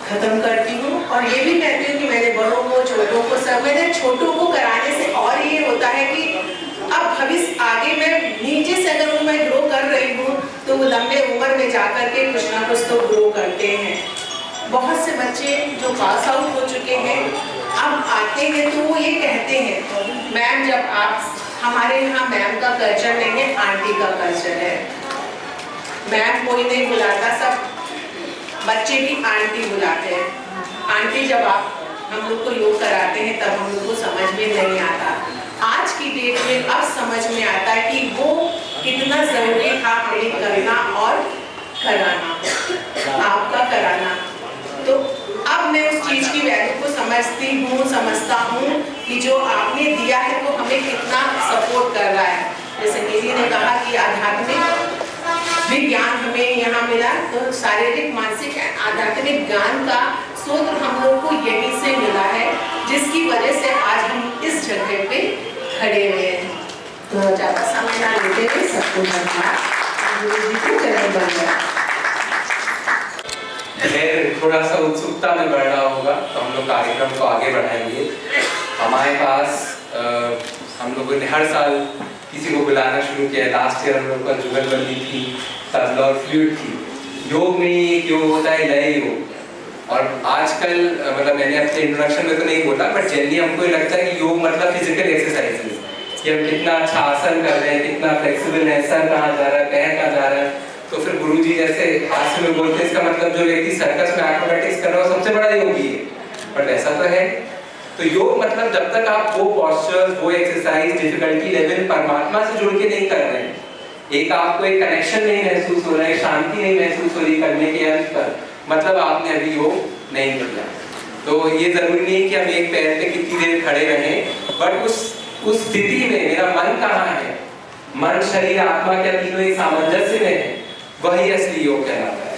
खत्म करती हूँ और ये भी कहती हूँ कि मैंने बड़ों को, छोटों को, सब मैंने छोटों को कराने से और ये होता है कि अब भविष्य आगे मैं नीचे से अगर मैं ग्रो कर रही हूँ तो वो लंबे उम्र में जाकर के कुछ ना कुछ तो ग्रो करते हैं। बहुत से बच्चे जो पास आउट हो चुके हैं अब आते हैं तो वो ये कहते हैं, मैम जब आप हमारे यहाँ मैम का कल्चर नहीं है, आंटी का कल्चर है। मैम कोई नहीं बुलाता, सब बच्चे भी आंटी बुलाते हैं। आंटी जब आप हम लोग को योग कराते हैं तब हम लोग को समझ में नहीं आता। आज की डेट में अब समझ में आता है कि वो कितना जरूरी था हमें करना और कराना, आपका कराना। तो अब मैं उस चीज की वैल्यू को समझता हूँ कि जो आपने दिया है वो हमें कितना सपोर्ट कर रहा है। जैसे दीदी ने कहा कि आध्यात्मिक विज्ञान हमें यहाँ मिला, तो शारीरिक, मानसिक, आध्यात्मिक ज्ञान का स्रोत हम लोग को यहीं से मिला है, जिसकी वजह से आज हम इस जगह पे खड़े हुए हैं। तो ज्यादा समय ना लेते हुए सबको धन्यवाद, गुरु जी को जय बंदा। थोड़ा सा उत्सुकता में बढ़ रहा होगा तो हम लोग कार्यक्रम को आगे बढ़ाएंगे। हमारे पास हम लोगों ने हर साल किसी को बुलाना शुरू किया। लास्ट ईयर हम लोग का जुगलबंदी थी, तबला और फ्लूट थी। योग में एक योग होता है लय योग, और आजकल मतलब मैंने अपने इंट्रोडक्शन में तो नहीं बोला, बट जनरली हमको लगता है कि योग मतलब फिजिकल एक्सरसाइजेज। कि हम कितना अच्छा आसन कर रहे हैं, कितना फ्लेक्सिबल है, सर कहाँ जा रहा है, पैर कहाँ जा रहा है। तो फिर गुरुजी जैसे हास्य में बोलते हैं, इसका मतलब जो व्यक्ति सर्कस में एक्रोबैटिक्स कर रहा है वो सबसे बड़ा योगी है, बट ऐसा तो है। तो योग मतलब जब तक आप वो पॉस्चर, वो एक्सरसाइज, डिफिकल्टी लेवल परमात्मा से जुड़ के नहीं कर रहे हैं, एक आपको एक कनेक्शन नहीं महसूस हो रहा है, शांति नहीं महसूस हो रही करने के अंत पर, मतलब आपने अभी योग नहीं किया। तो ये जरूरी नहीं कि हम एक पैर पे कितनी देर खड़े रहें, बट उस स्थिति में मेरा मन कहाँ है, मन शरीर आत्मा क्या तीनों एक सामंजस्य में है, वही असली योग कहलाता है।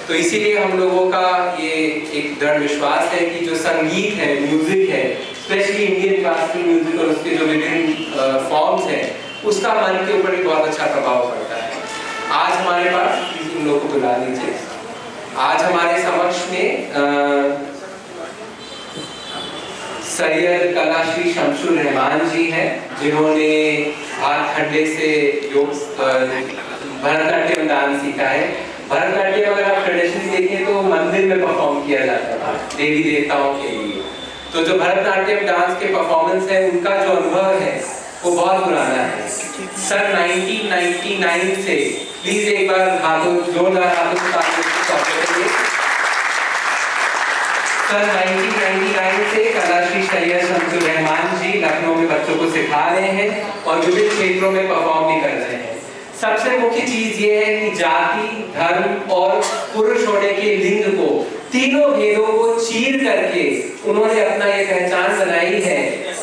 तो इसीलिए हम लोगों का ये एक दृढ़ विश्वास है कि जो संगीत है, म्यूजिक है, स्पेशली इंडियन क्लासिकल म्यूजिक और उसके जो विभिन्न फॉर्म्स हैं, उसका मन के ऊपर भी बहुत अच्छा प्रभाव पड़ता है। आज हमारे पास इन लोगों को बुला लीजिए। आज हमारे समक्ष में सैयद कला श्री शमशुर रहमान जी हैं, जिन्होंने भातखंडे से योग भरतनाट्यम डांस सीखा है। भरतनाट्यम अगर आप ट्रेडिशनली देखें तो मंदिर में परफॉर्म किया जाता था देवी देवताओं के लिए। तो जो भरतनाट्यम डांस के परफॉर्मेंस है, उनका जो अनुभव है वो बहुत पुराना है। सन 1999 से, प्लीज एक बार हाथों, जोरदार हाथों से तालियों से स्वागत करिए। सन 1999 से कला श्री सैयद शमशुर रहमान जी लखनऊ में बच्चों को सिखा रहे हैं और विभिन्न क्षेत्रों में परफॉर्म भी कर रहे हैं। सबसे मुख्य चीज ये है कि जाति, धर्म और पुरुष होने के लिंग को, तीनों भेदों को चीर करके उन्होंने अपना ये पहचान बनाई है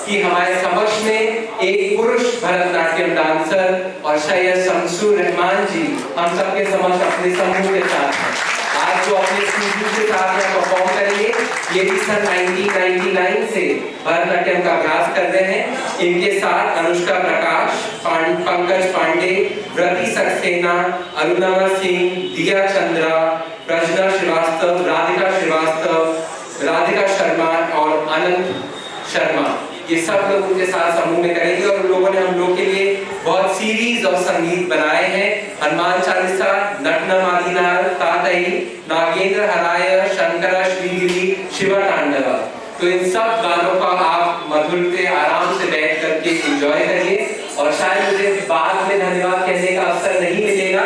कि हमारे समक्ष में एक पुरुष भरतनाट्यम डांसर और सैयद शमशुर रहमान जी हम सबके समक्ष अपने समूह के साथ हैं। आज जो अपने स्टूडियो के साथ में परफॉर्म करेंगे, ये भी सन 1999 से भरतनाट्यम का अभ्यास कर रहे हैं। इनके साथ अनुष्का प्रकाश, पंकज पांडे, व्रती सक्सेना, अरुणिमा सिंह, दिया चंद्रा, प्रजना श्रीवास्तव, राधिका शर्मा और अनंत शर्मा, ये सब लोग उनके साथ समूह में करेंगे। और उन लोगों ने हम लोग के लिए बहुत सीरीज और संगीत बनाए हैं। हनुमान चालीसा, नटनम आदिनाथ, तातई, नागेंद्र हराय, शंकरा श्रीगिरी, शिवा तांडवा। तो इन सब गानों का आप मधुर से आराम से बैठ करके एंजॉय करिए। और शायद मुझे बाद में धन्यवाद कहने का अवसर नहीं मिलेगा,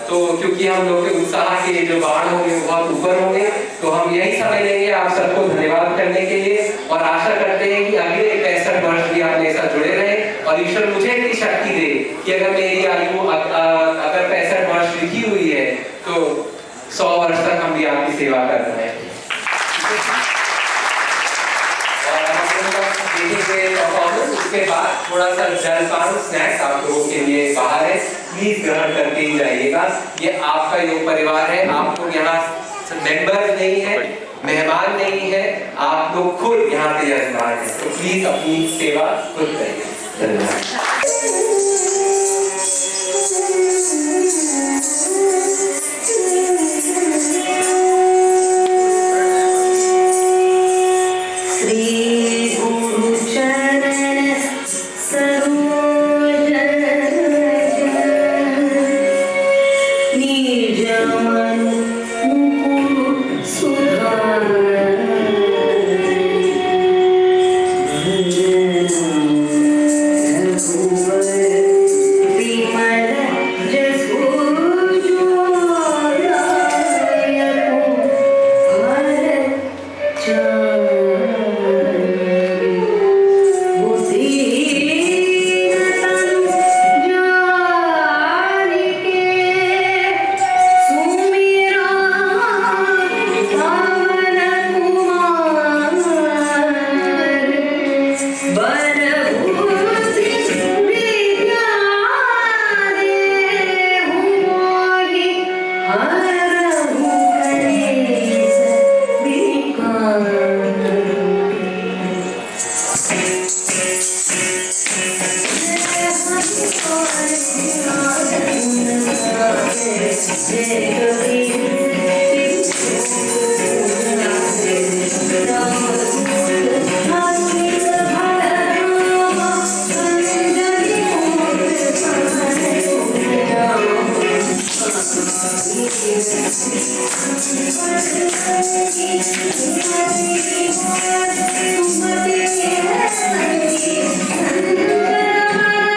तो क्योंकि हम लोग के उत्साह के जो बाण होंगे वो बहुत ऊपर होंगे, तो हम यही समय लेंगे आप सबको धन्यवाद करने के लिए। और आशा करते हैं कि अगले 65 वर्ष भी आप मेरे साथ जुड़े रहें और ईश्वर मुझे इतनी शक्ति दे कि अगर मेरी आयु अगर 65 वर्ष लिखी हुई है तो 100 वर्ष तक हम भी आपकी सेवा कर रहे हैं। उसके बाद थोड़ा सा जलपान स्नैक्स आप लोगों के लिए बाहर है, प्लीज ग्रहण करके ही जाइएगा। ये आपका योग परिवार है, आप लोग यहाँ मेंबर नहीं है, मेहमान नहीं है, आप लोग खुद यहाँ पे यजमान हैं। तो प्लीज अपनी सेवा खुद करिए। धन्यवाद। Thank you.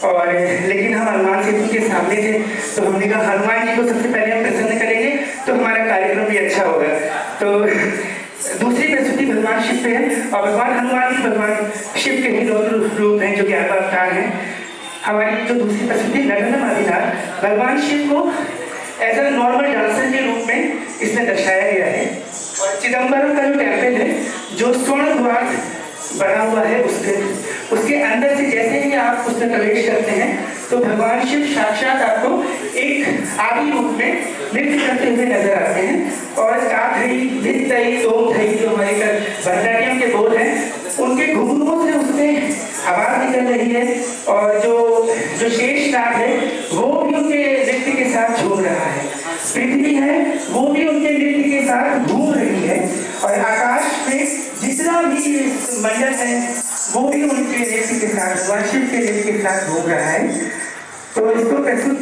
और लेकिन हम हनुमान सेतु के सामने थे तो हमने कहा हनुमान जी को सबसे पहले हम प्रसन्न करेंगे तो हमारा कार्यक्रम भी अच्छा होगा। तो दूसरी प्रस्तुति भगवान शिव पे है और भगवान हनुमान जी भगवान शिव के ही रौद्र रूप हैं जो कि अवतार हैं। हमारी जो दूसरी प्रस्तुति नगनम अधिनाथ भगवान शिव को एज अ नॉर्मल डांसर के रूप में इसमें दर्शाया गया है। और चिदम्बरम का जो टेम्पल है जो स्वर्ण द्वार बना हुआ है उसके अंदर से जैसे ही आप उसमें प्रवेश करते हैं तो भगवान शिव साक्षात आपको एक आदि रूप में नृत्य करते हुए नजर आते हैं। और काथई धितई तोम थई जो हमारे भरतनाट्यम के बोल हैं उनके घुंघरूओं से उसमें आवाज निकल रही है और जो शेष नाग है वो भी उनके नृत्य के साथ झूम रहा है। पृथ्वी है वो भी उनके नृत्य के साथ घूम रही है और आकाश में जितना भी मंडल है वो भी उनके नृत्य के साथ भगवान शिव के नृत्य के साथ घूम रहा है। तो इसको प्रस्तुत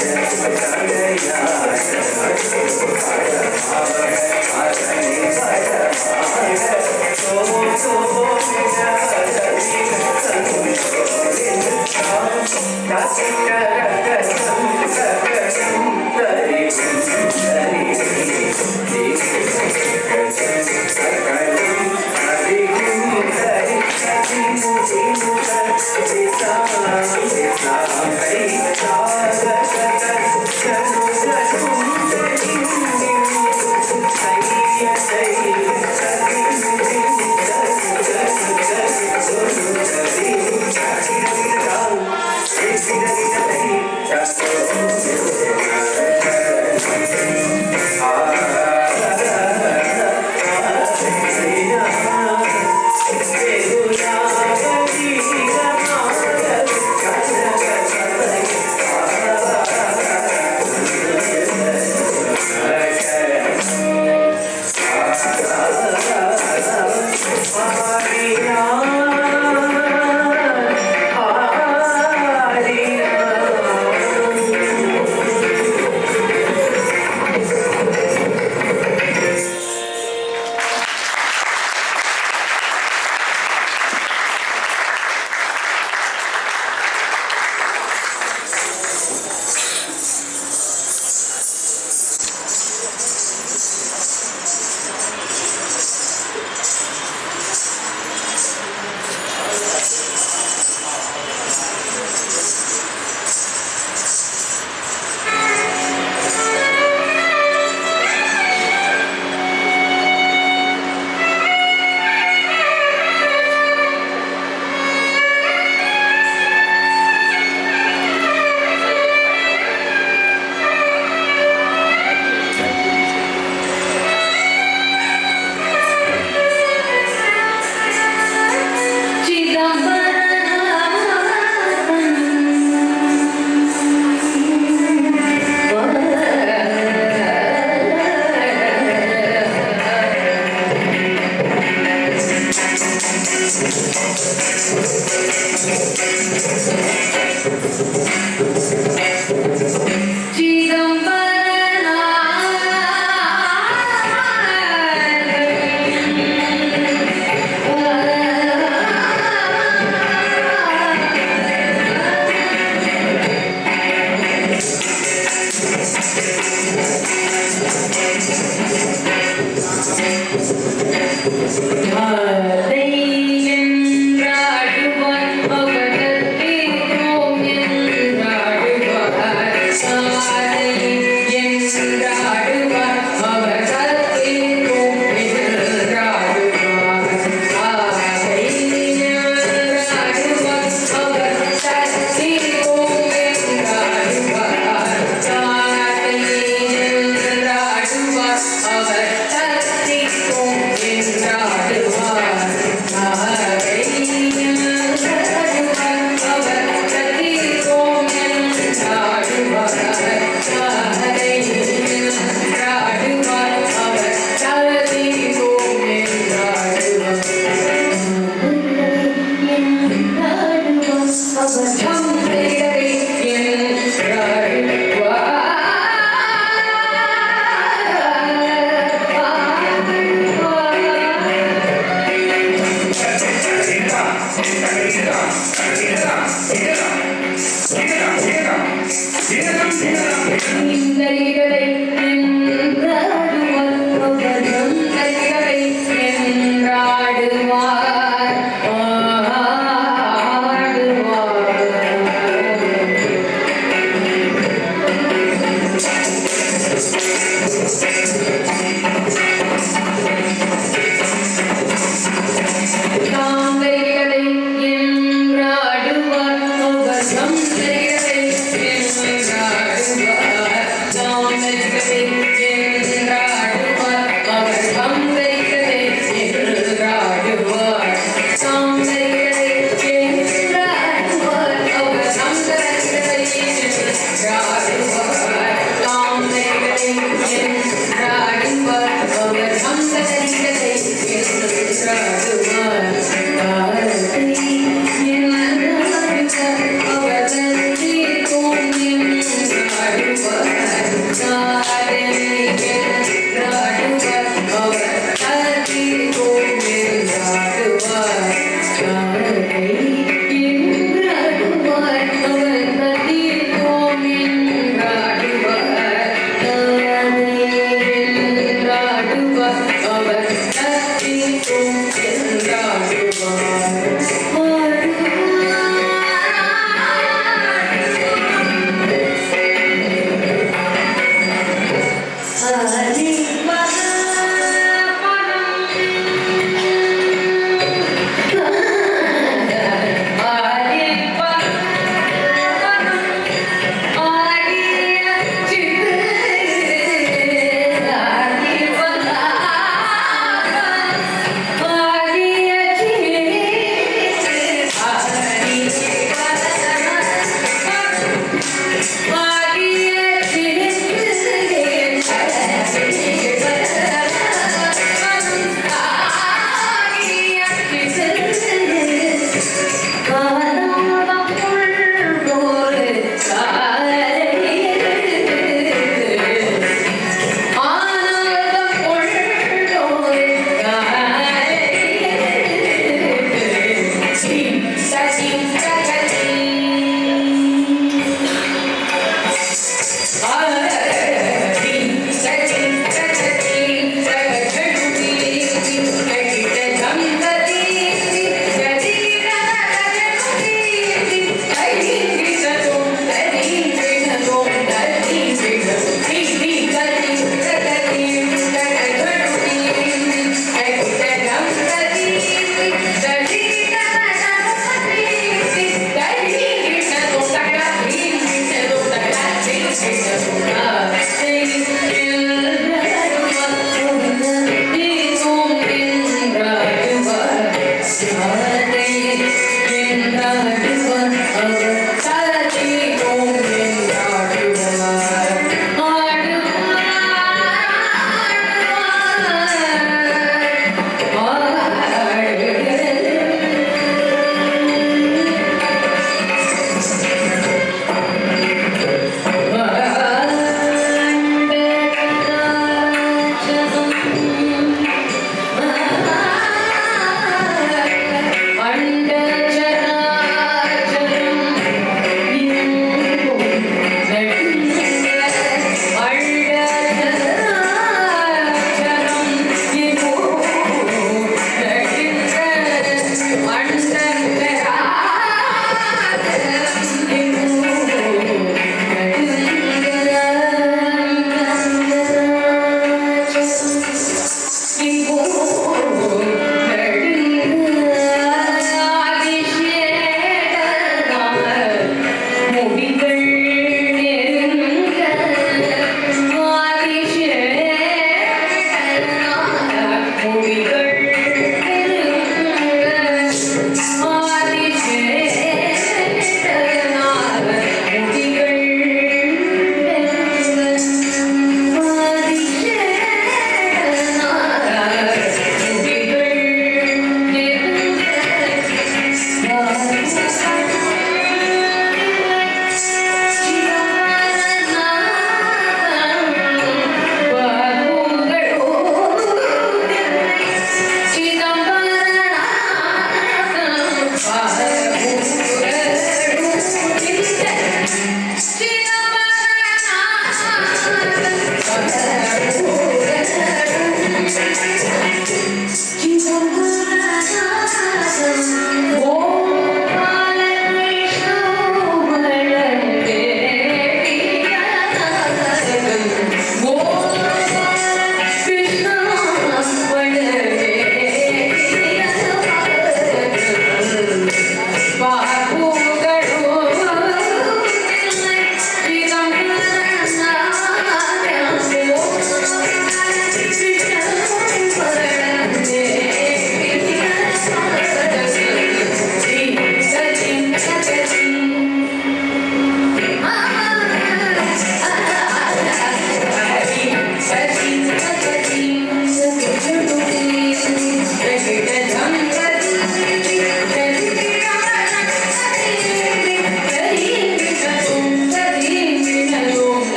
Thank you.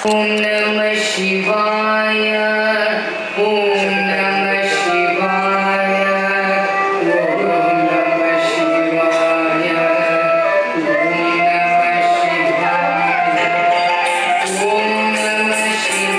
ओम नमः शिवाय ओम नमः शिवाय ओम नमः शिवाय ओम नमः शिवाय ओम नमः शिवाय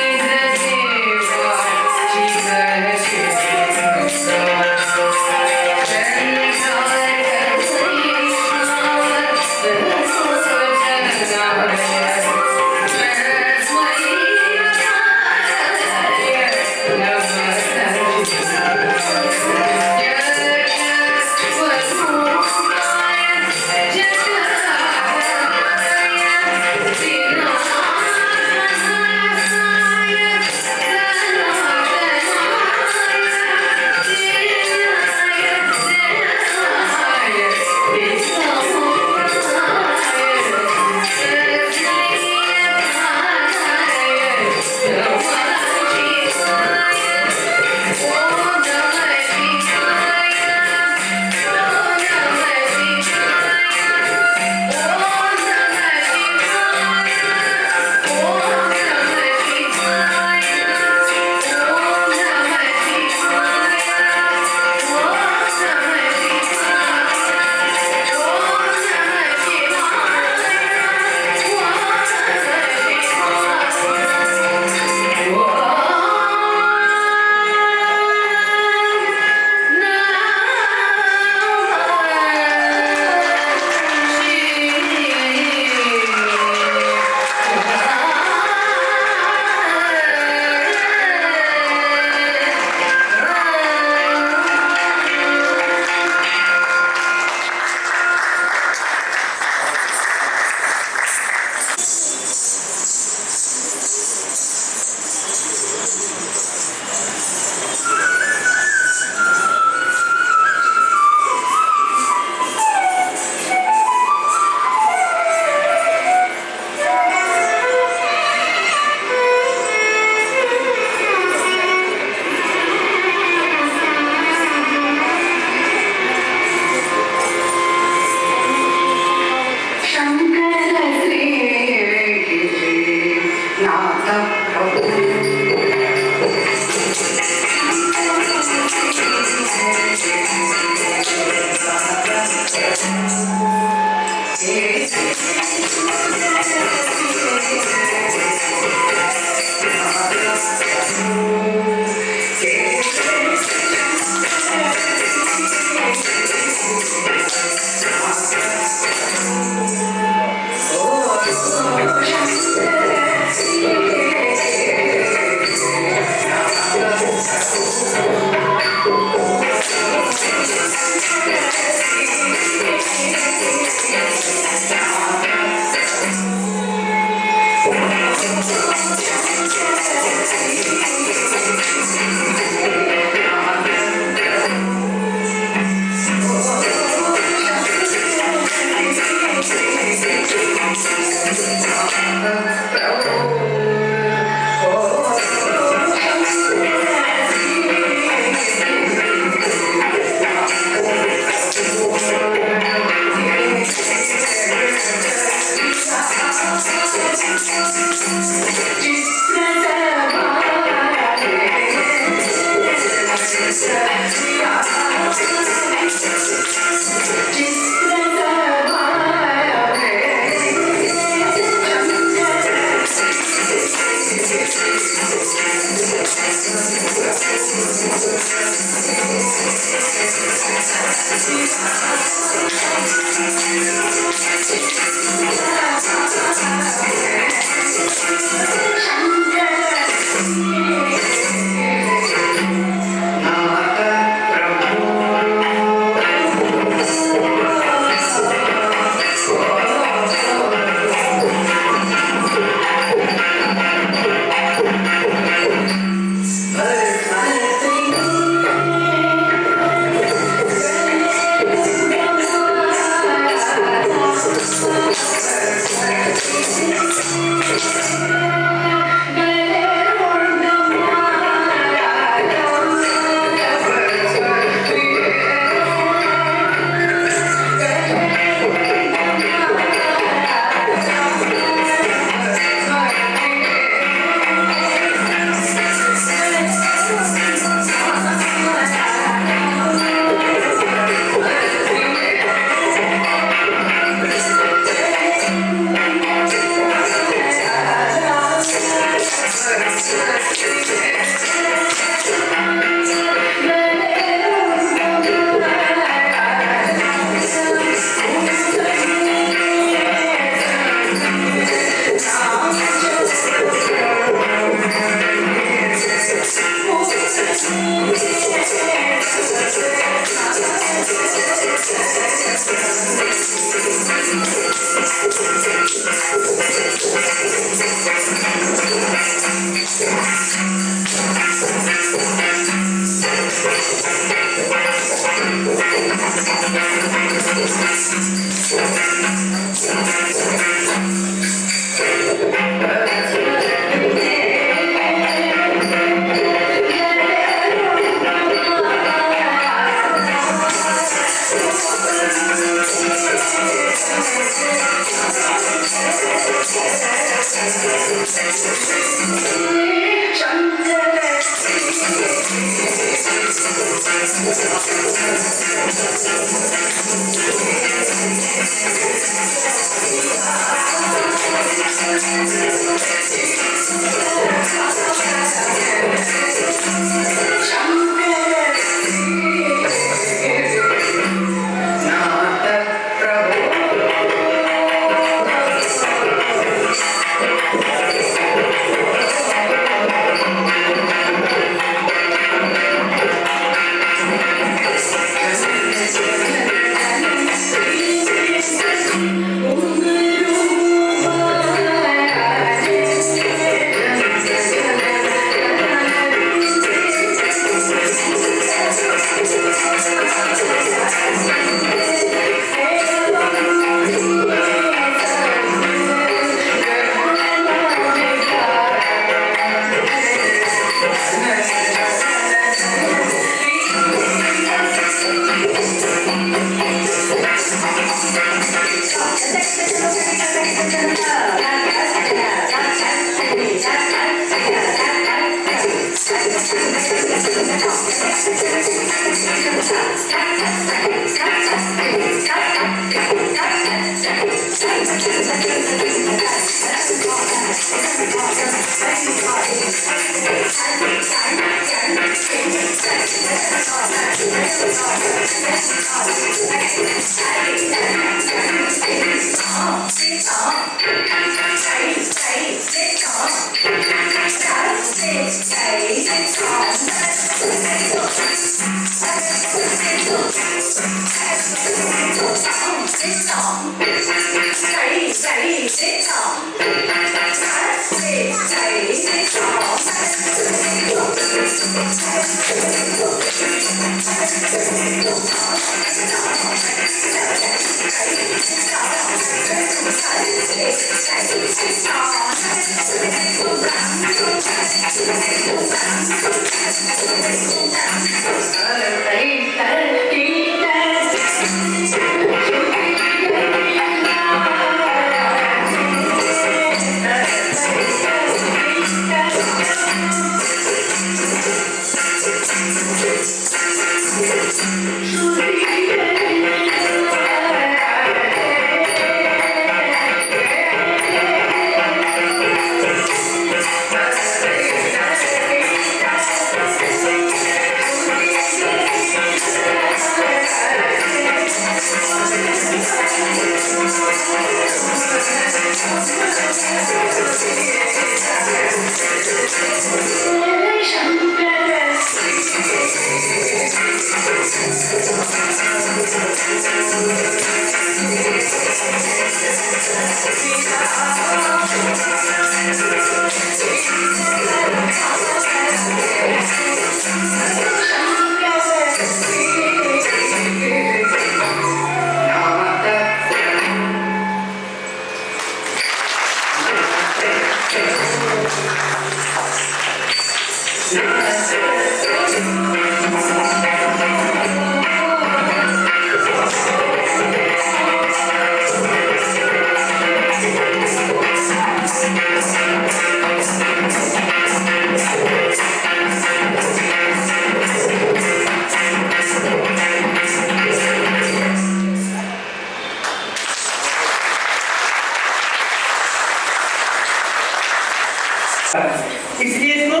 इसलिए इसको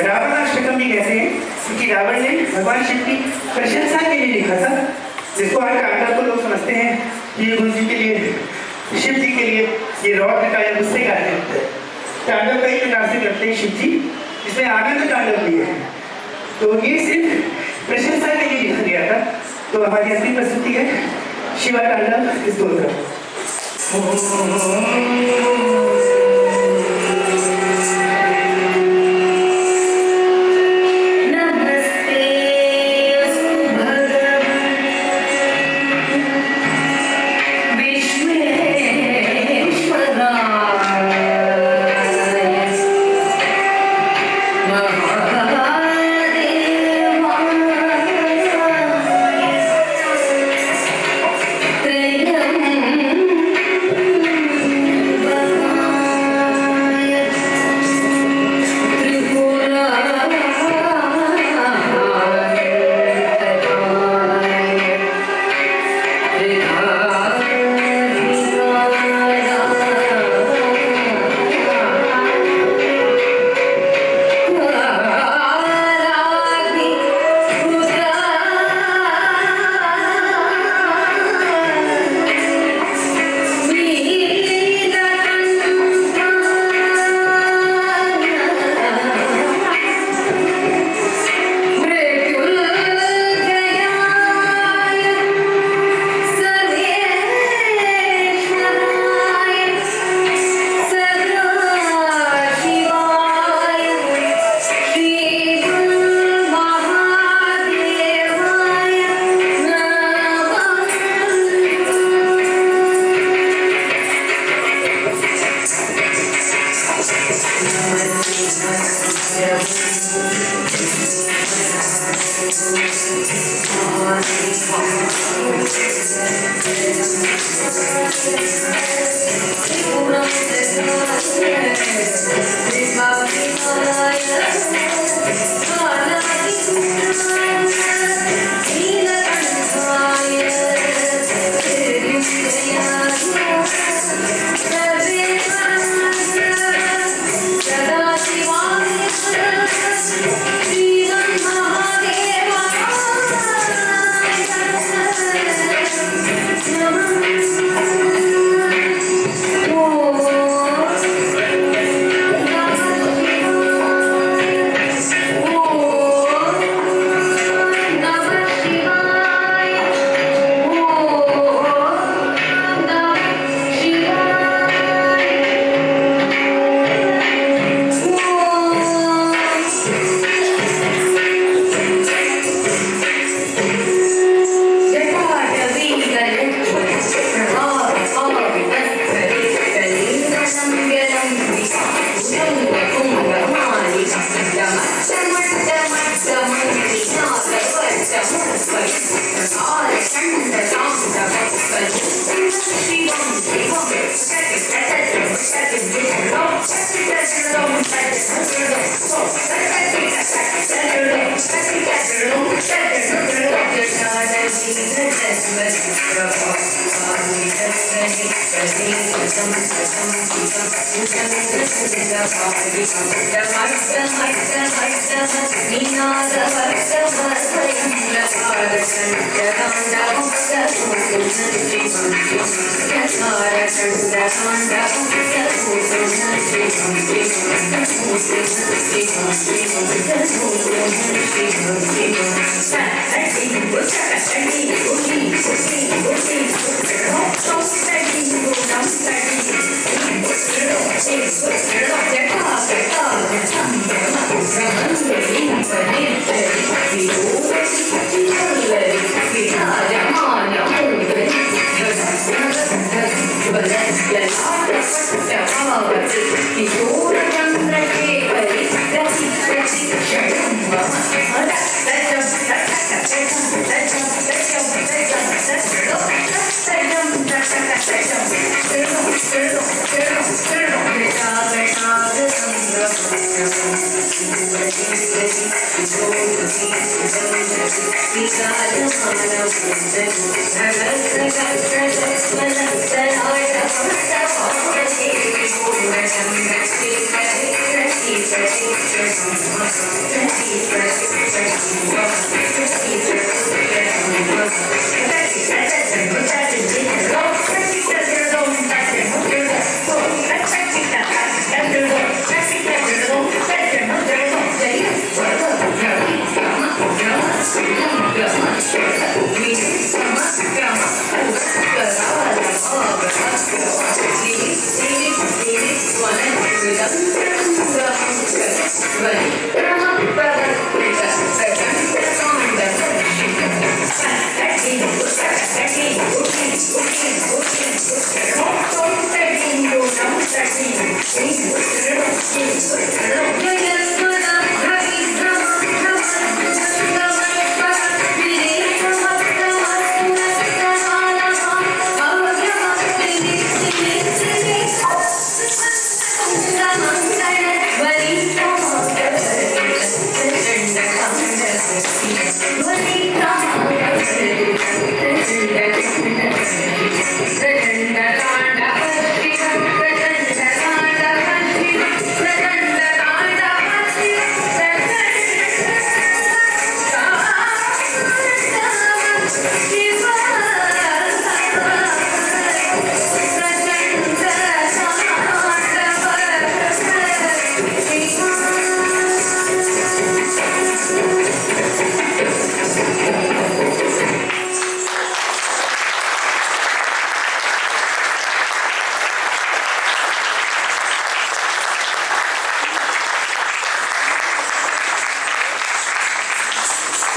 रावणाष्टकम भी कहते हैं, क्योंकि रावण ने भगवान शिव की प्रशंसा के लिए लिखा था, जिसको आज तांडव को लोग समझते हैं कि ये गुरु जी के लिए, शिव जी के लिए ये रौद्र का या गुस्से का नृत्य है। तांडव कई प्रकार से करते हैं शिव जी, इसमें आनंद तांडव भी है, तो ये सिर्फ प्रशंसा के लिए लिखा गया था। तो हमारी अंतिम प्रस्तुति है शिवा तांडव स्तोत्र।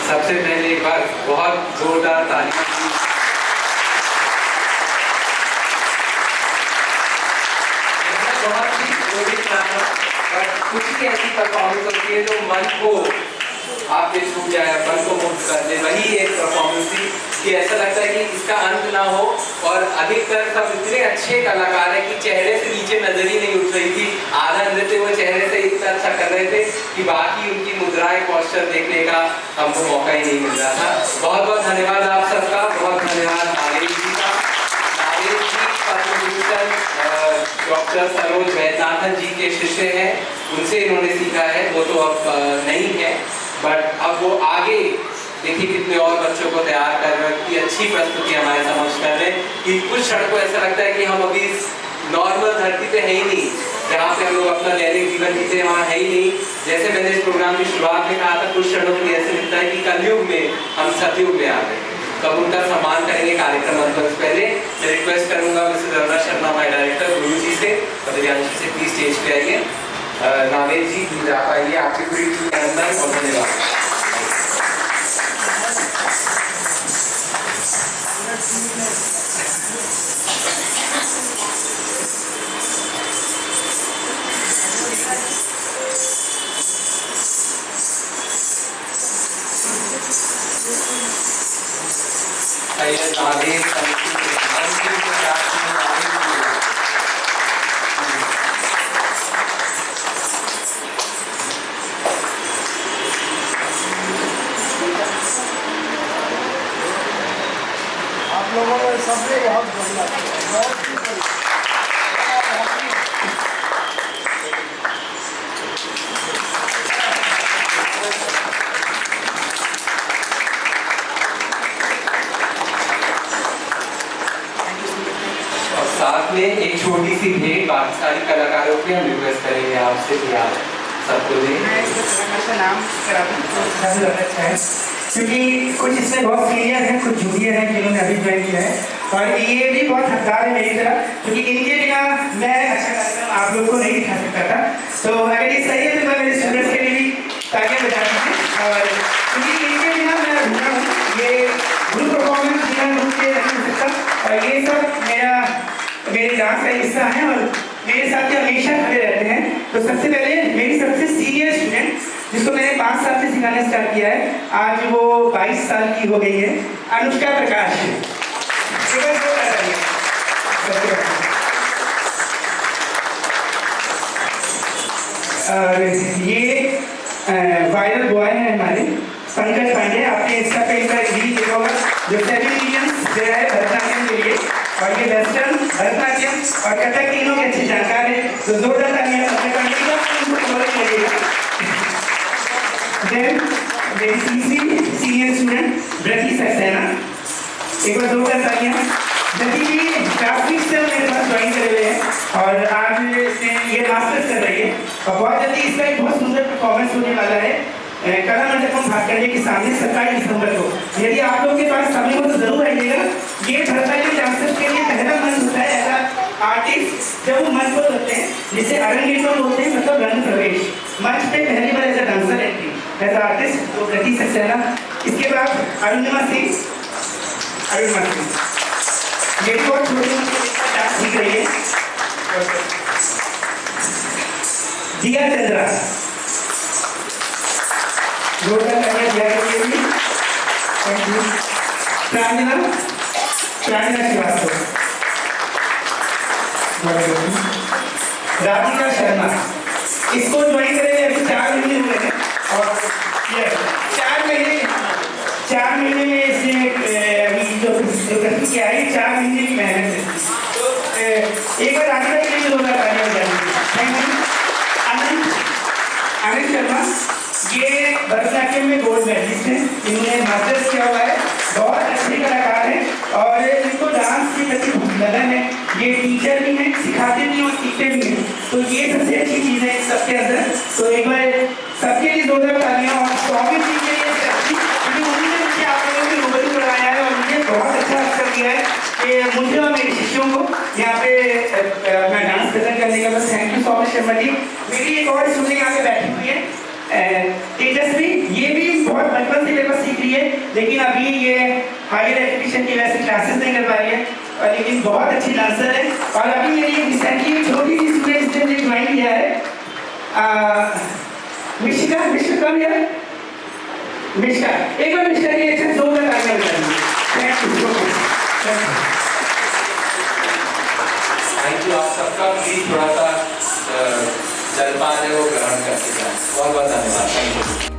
सबसे पहले एक बार बहुत जोरदार तालियां। बहुत ही कुछ ही ऐसी परफॉर्मेंस होती है जो मन को आपके छू जाए, मन को मुक्त कर दे। वही एक परफॉर्मेंस थी कि ऐसा लगता है कि इसका अंत ना हो। और अधिकतर सब इतने अच्छे कलाकार हैं कि चेहरे से नीचे नजर ही नहीं उठ रही थी। आधा नृत्य वो चेहरे से इतना अच्छा कर रहे थे कि बाकी उनकी मुद्राएं, पोस्चर देखने का हमको मौका ही नहीं मिल रहा था। बहुत बहुत धन्यवाद आप सबका। बहुत धन्यवाद नागेश जी का। नागेश जी डॉक्टर सरोज वैद्यनाथन जी के शिष्य हैं, उनसे इन्होंने सीखा है। वो तो अब नहीं है, बट अब वो आगे देखिए कितने और बच्चों को तैयार कर रहे हैं, कि अच्छी प्रस्तुति हमारे समक्ष कर रहे हैं। कि कुछ क्षण को ऐसा लगता है कि हम अभी नॉर्मल धरती पे है ही नहीं, जहाँ पे हम लोग अपना दैनिक जीवन जीते हैं, वहाँ है ही नहीं। जैसे मैंने इस प्रोग्राम की शुरुआत में कहा था, कुछ क्षणों के लिए ऐसे लगता है कि कलयुग में हम सतयुग में आ गए। तो अब उनका सम्मान करेंगे कार्यक्रम अंत से पहले। मैं रिक्वेस्ट करूंगा मिसेस अरुणा शर्मा, हमारे डायरेक्टर, गुरु जी से और दिव्यांशी से प्लीज स्टेज पे आइए। नागेश जी प्लीज आप आइए, आपकी पूरी टीम के अंदर। और धन्यवाद। साथ में एक छोटी सी भेंट बाकी सारी कलाकारों की हम रिक्वेस्ट करेंगे आपसे कि आप सबको दें। काफी ज़्यादा अच्छा है क्योंकि कुछ इसमें बहुत सीनियर हैं, कुछ जूनियर हैं जिन्होंने अभी ज्वाइन किया है, और ये भी बहुत हकदार है मेरी तरह, क्योंकि इनके बिना मैं अच्छा कार्यक्रम आप लोग को नहीं दिखा सकता था। तो अगर ये सही है तो मैं मेरे स्टूडेंट्स के लिए भी तालियां बजाती हूँ, और क्योंकि इनके बिना मैं अधूरा हूँ, ये ग्रुप परफॉर्मेंस बिना ग्रुप के नहीं हो सकता, और ये सब मेरे डांस का हिस्सा है और मेरे साथ ये हमेशा खड़े रहते हैं। तो सबसे पहले मेरी सबसे सीनियर स्टूडेंट जिसको मैंने 5 साल से सिखाना स्टार्ट किया है, आज वो 22 साल की हो गई है, अनुष्का प्रकाश। और ये वायरल बॉय है हमारे पंकज पांडे, आपने इसका पे इनका रील देखा होगा, जो 7 मिलियंस दे रहा है भरतनाट्यम के लिए, और ये वेस्टर्न भरतनाट्यम और कथक तीनों के अच्छे जानकार है, तो जोरदार तालियां पंकज पांडे का लगेगा। Then मेरी तीसरी सीनियर स्टूडेंट ब्रति सक्सेना, एक बार जोरदार तालियां। ब्रति जी ग्राफिक्स से मेरे पास ज्वाइन करे हुए हैं और आज इसने ये मास्टर्स कर रही है, और बहुत जल्दी इसका एक बहुत सुंदर परफॉर्मेंस होने वाला है कला मंडपम भाटकंडे के सामने 27 दिसंबर को। यदि आप लोग के पास समय हो तो जरूर आइएगा। ये भरतनाट्यम डांसर्स के लिए पहला मंच होता है ऐसा आर्टिस्ट जब वो मंच पर होते हैं, जिसे अरंगेट्रम बोलते हैं, मतलब रंग प्रवेश, मंच पे पहली बार as a dancer entry as artist, तो ब्रति सक्सेना। इसके बाद अरुणिमा सिंह, ये भी बहुत छोटी डांस सीख रही है। दिया चंद्रा, जोरदार तालियां दिया के लिए। Thank you. प्रांजना श्रीवास्तव, राधिका शर्मा, इसको ज्वाइन करे अभी 4 महीने हुए हैं, और ये 4 महीने में इसने अभी जो प्रगति किया है, 4 महीने की मेहनत है। तो एक बार राधिका के लिए जोरदार तालियां बजाएंगे। Thank you. आनंद शर्मा, ये भरतनाट्यम में गोल्ड मेडलिस्ट हैं, इन्होंने मास्टर्स किया हुआ है, बहुत अच्छे कलाकार हैं और इनको डांस के प्रति लगन है, ये टीचर भी हैं, सिखाते भी हैं और सीखते भी हैं, तो ये सबसे अच्छी चीज़ है सबके अंदर। तो एक बार सबके लिए जोरदार तालियां। और स्वामी जी के लिए क्योंकि उन्होंने मुझे आप लोगों की रूबरू करवाया है और मुझे बहुत अच्छा अवसर दिया है कि मुझे और मेरे शिष्यों को यहाँ पे अपना डांस प्रेजेंट करने का। बस thank you so much Sharma ji. मेरी एक और स्टूडेंट यहाँ पे बैठी हुई है तेजस्वी, ये भी बहुत बचपन से मेरे पास सीख रही है, लेकिन अभी ये हायर एजुकेशन की वजह से क्लासेस नहीं कर पा रही है, और लेकिन बहुत अच्छी डांसर है। और अभी मेरी रिसेंटली छोटी सी स्टूडेंट ने ज्वाइन किया है, मिशिका, कम यार मिशिका, एक बार मिशिका की अच्छे जोरदार तालियां बजाएंगे। Thank you. Thank you. आप सबका प्लीज थोड़ा सा जलपान है वो ग्रहण करके जाए। बहुत बहुत धन्यवाद। Thank you.